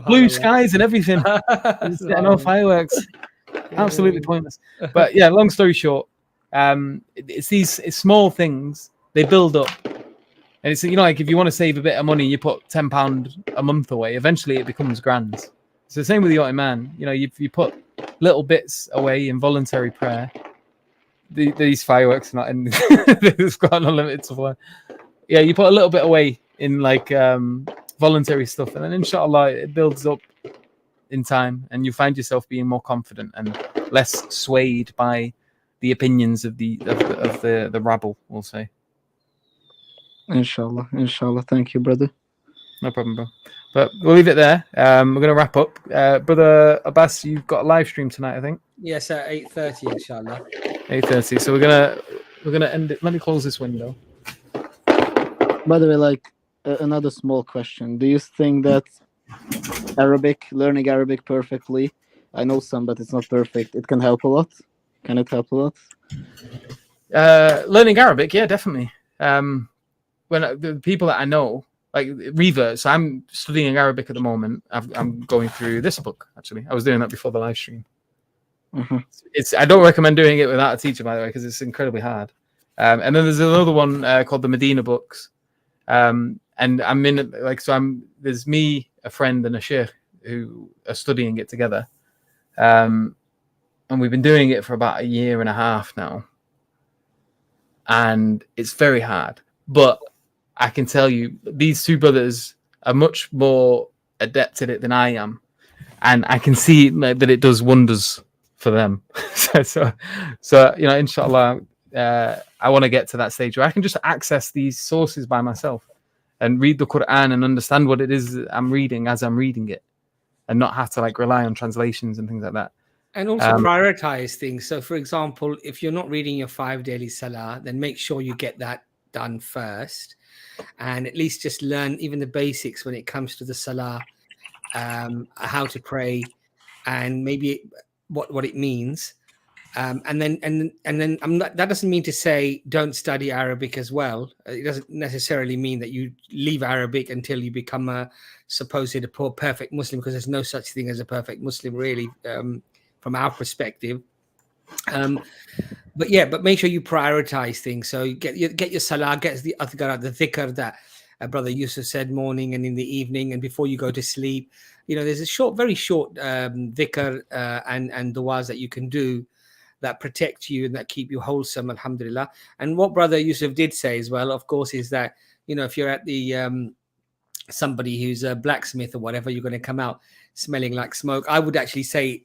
Blue skies and everything. No fireworks. Absolutely pointless. But yeah, long story short, it's small things. They build up. And it's like if you want to save a bit of money, you put £10 a month away. Eventually, it becomes grand. It's the same with your iman. You put little bits away in voluntary prayer. These fireworks are not in. They've got an unlimited supply. Yeah, you put a little bit away in like voluntary stuff, and then inshallah it builds up in time, and you find yourself being more confident and less swayed by the opinions of the rabble, we'll say. Inshallah. Thank you, brother. No problem, bro. But we'll leave it there. We're going to wrap up. Brother Abbas, you've got a live stream tonight, I think. Yes, at 8:30, inshallah. 8:30. So we're gonna end it. Let me close this window. By the way, like another small question: do you think that learning Arabic perfectly? I know some, but it's not perfect. It can help a lot. Can it help a lot? Learning Arabic, yeah, definitely. When the people that I know, like reverts, I'm studying Arabic at the moment. I'm going through this book, actually. I was doing that before the live stream. Mm-hmm. I don't recommend doing it without a teacher, by the way, because it's incredibly hard. And then there's another one called the Medina books. And I'm in there's me, a friend, and a sheikh who are studying it together. And we've been doing it for about 1.5 years now. And it's very hard. But I can tell you, these two brothers are much more adept at it than I am. And I can see that it does wonders for them. so inshallah, I want to get to that stage where I can just access these sources by myself and read the Quran and understand what it is I'm reading as I'm reading it, and not have to rely on translations and things like that. And also prioritize things. So, for example, if you're not reading your 5 daily salah, then make sure you get that done first, and at least just learn even the basics when it comes to the salah, how to pray, and maybe what it means. And then that doesn't mean to say don't study Arabic as well. It doesn't necessarily mean that you leave Arabic until you become a perfect Muslim, because there's no such thing as a perfect Muslim, really, from our perspective. But make sure you prioritize things. So you get your salah, get the adhkar, the dhikr that Brother Yusuf said, morning and in the evening and before you go to sleep. There's a very short dhikr and du'as that you can do that protect you and that keep you wholesome, alhamdulillah. And what Brother Yusuf did say as well, of course, is that, if you're at the somebody who's a blacksmith or whatever, you're going to come out smelling like smoke. I would actually say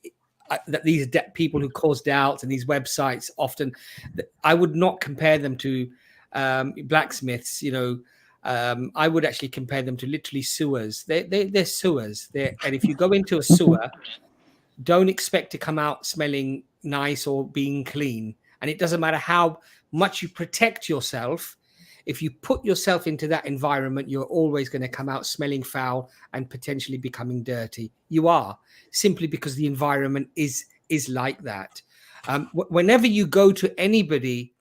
that these people who cause doubts and these websites often, I would not compare them to blacksmiths. I would actually compare them to literally sewers. They're sewers. And if you go into a sewer, don't expect to come out smelling nice or being clean. And it doesn't matter how much you protect yourself. If you put yourself into that environment, you're always going to come out smelling foul and potentially becoming dirty. You are, simply because the environment is like that. Whenever you go to anybody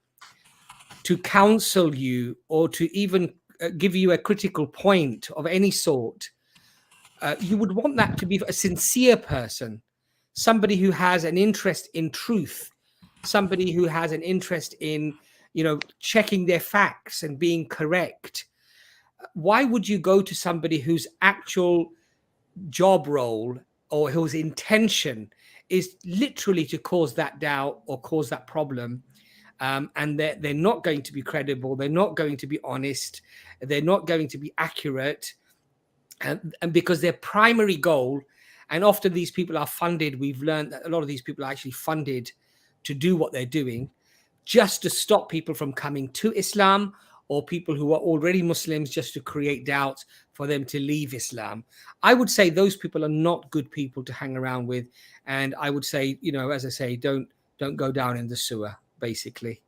to counsel you or to even give you a critical point of any sort, you would want that to be a sincere person, somebody who has an interest in truth, somebody who has an interest in checking their facts and being correct. Why would you go to somebody whose actual job role or whose intention is literally to cause that doubt or cause that problem? And they're not going to be credible, they're not going to be honest, they're not going to be accurate, and because their primary goal, and often these people are funded, we've learned that a lot of these people are actually funded to do what they're doing, just to stop people from coming to Islam, or people who are already Muslims just to create doubts for them to leave Islam. I would say those people are not good people to hang around with. And I would say, as I say, don't go down in the sewer, basically.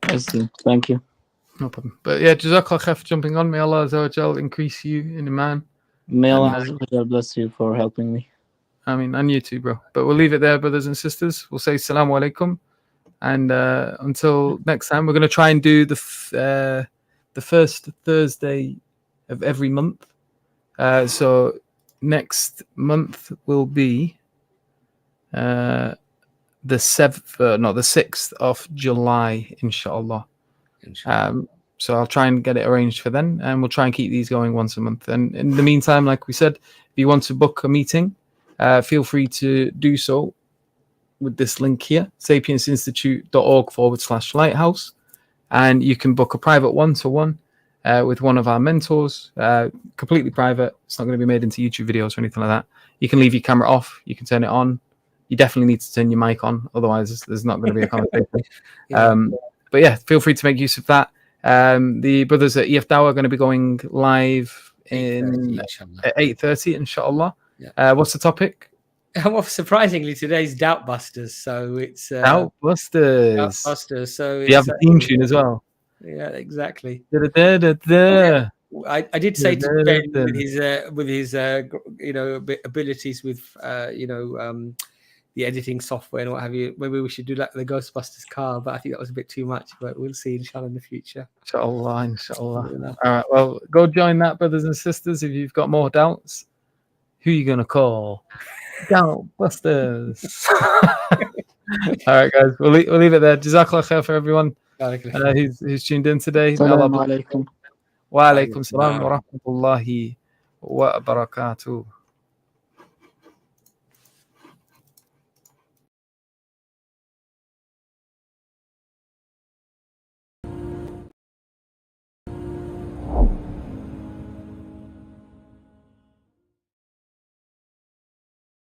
I see. Thank you. No problem. But yeah, Jazakallah khair for jumping on. May Allah Azza wa Jal increase you in Iman. May Allah bless you for helping me. I mean, and you too, bro. But we'll leave it there, brothers and sisters. We'll say Assalamu alaikum. And until next time, we're going to try and do the first Thursday of every month. So next month will be the 6th of July, inshallah. So I'll try and get it arranged for then, and we'll try and keep these going once a month. And in the meantime, like we said, if you want to book a meeting, feel free to do so with this link here, sapiensinstitute.org/lighthouse, and you can book a private one-to-one with one of our mentors, completely private. It's not going to be made into YouTube videos or anything like that. You can leave your camera off, you can turn it on. You definitely need to turn your mic on, otherwise there's not going to be a conversation. But yeah, feel free to make use of that. The brothers at EF Dawah are going to be going live at 8:30, inshallah. Yeah. What's the topic? Well, surprisingly, today's Doubt Busters. So it's Doubt Busters. Doubt Busters. So you have a theme tune as well. Yeah, exactly. I did say to Ben with his abilities with the editing software and what have you, maybe we should do like the Ghostbusters car, but I think that was a bit too much. But we'll see, inshallah, in the future. Inshallah. All right, well, go join that, brothers and sisters. If you've got more doubts, who are you gonna call? Doubt Busters. All right, guys, we'll leave it there. Jazakallah khair for everyone who's tuned in today. Assalamu alaikum. Wa alaikum salam wa rahmatullahi wa barakatuh.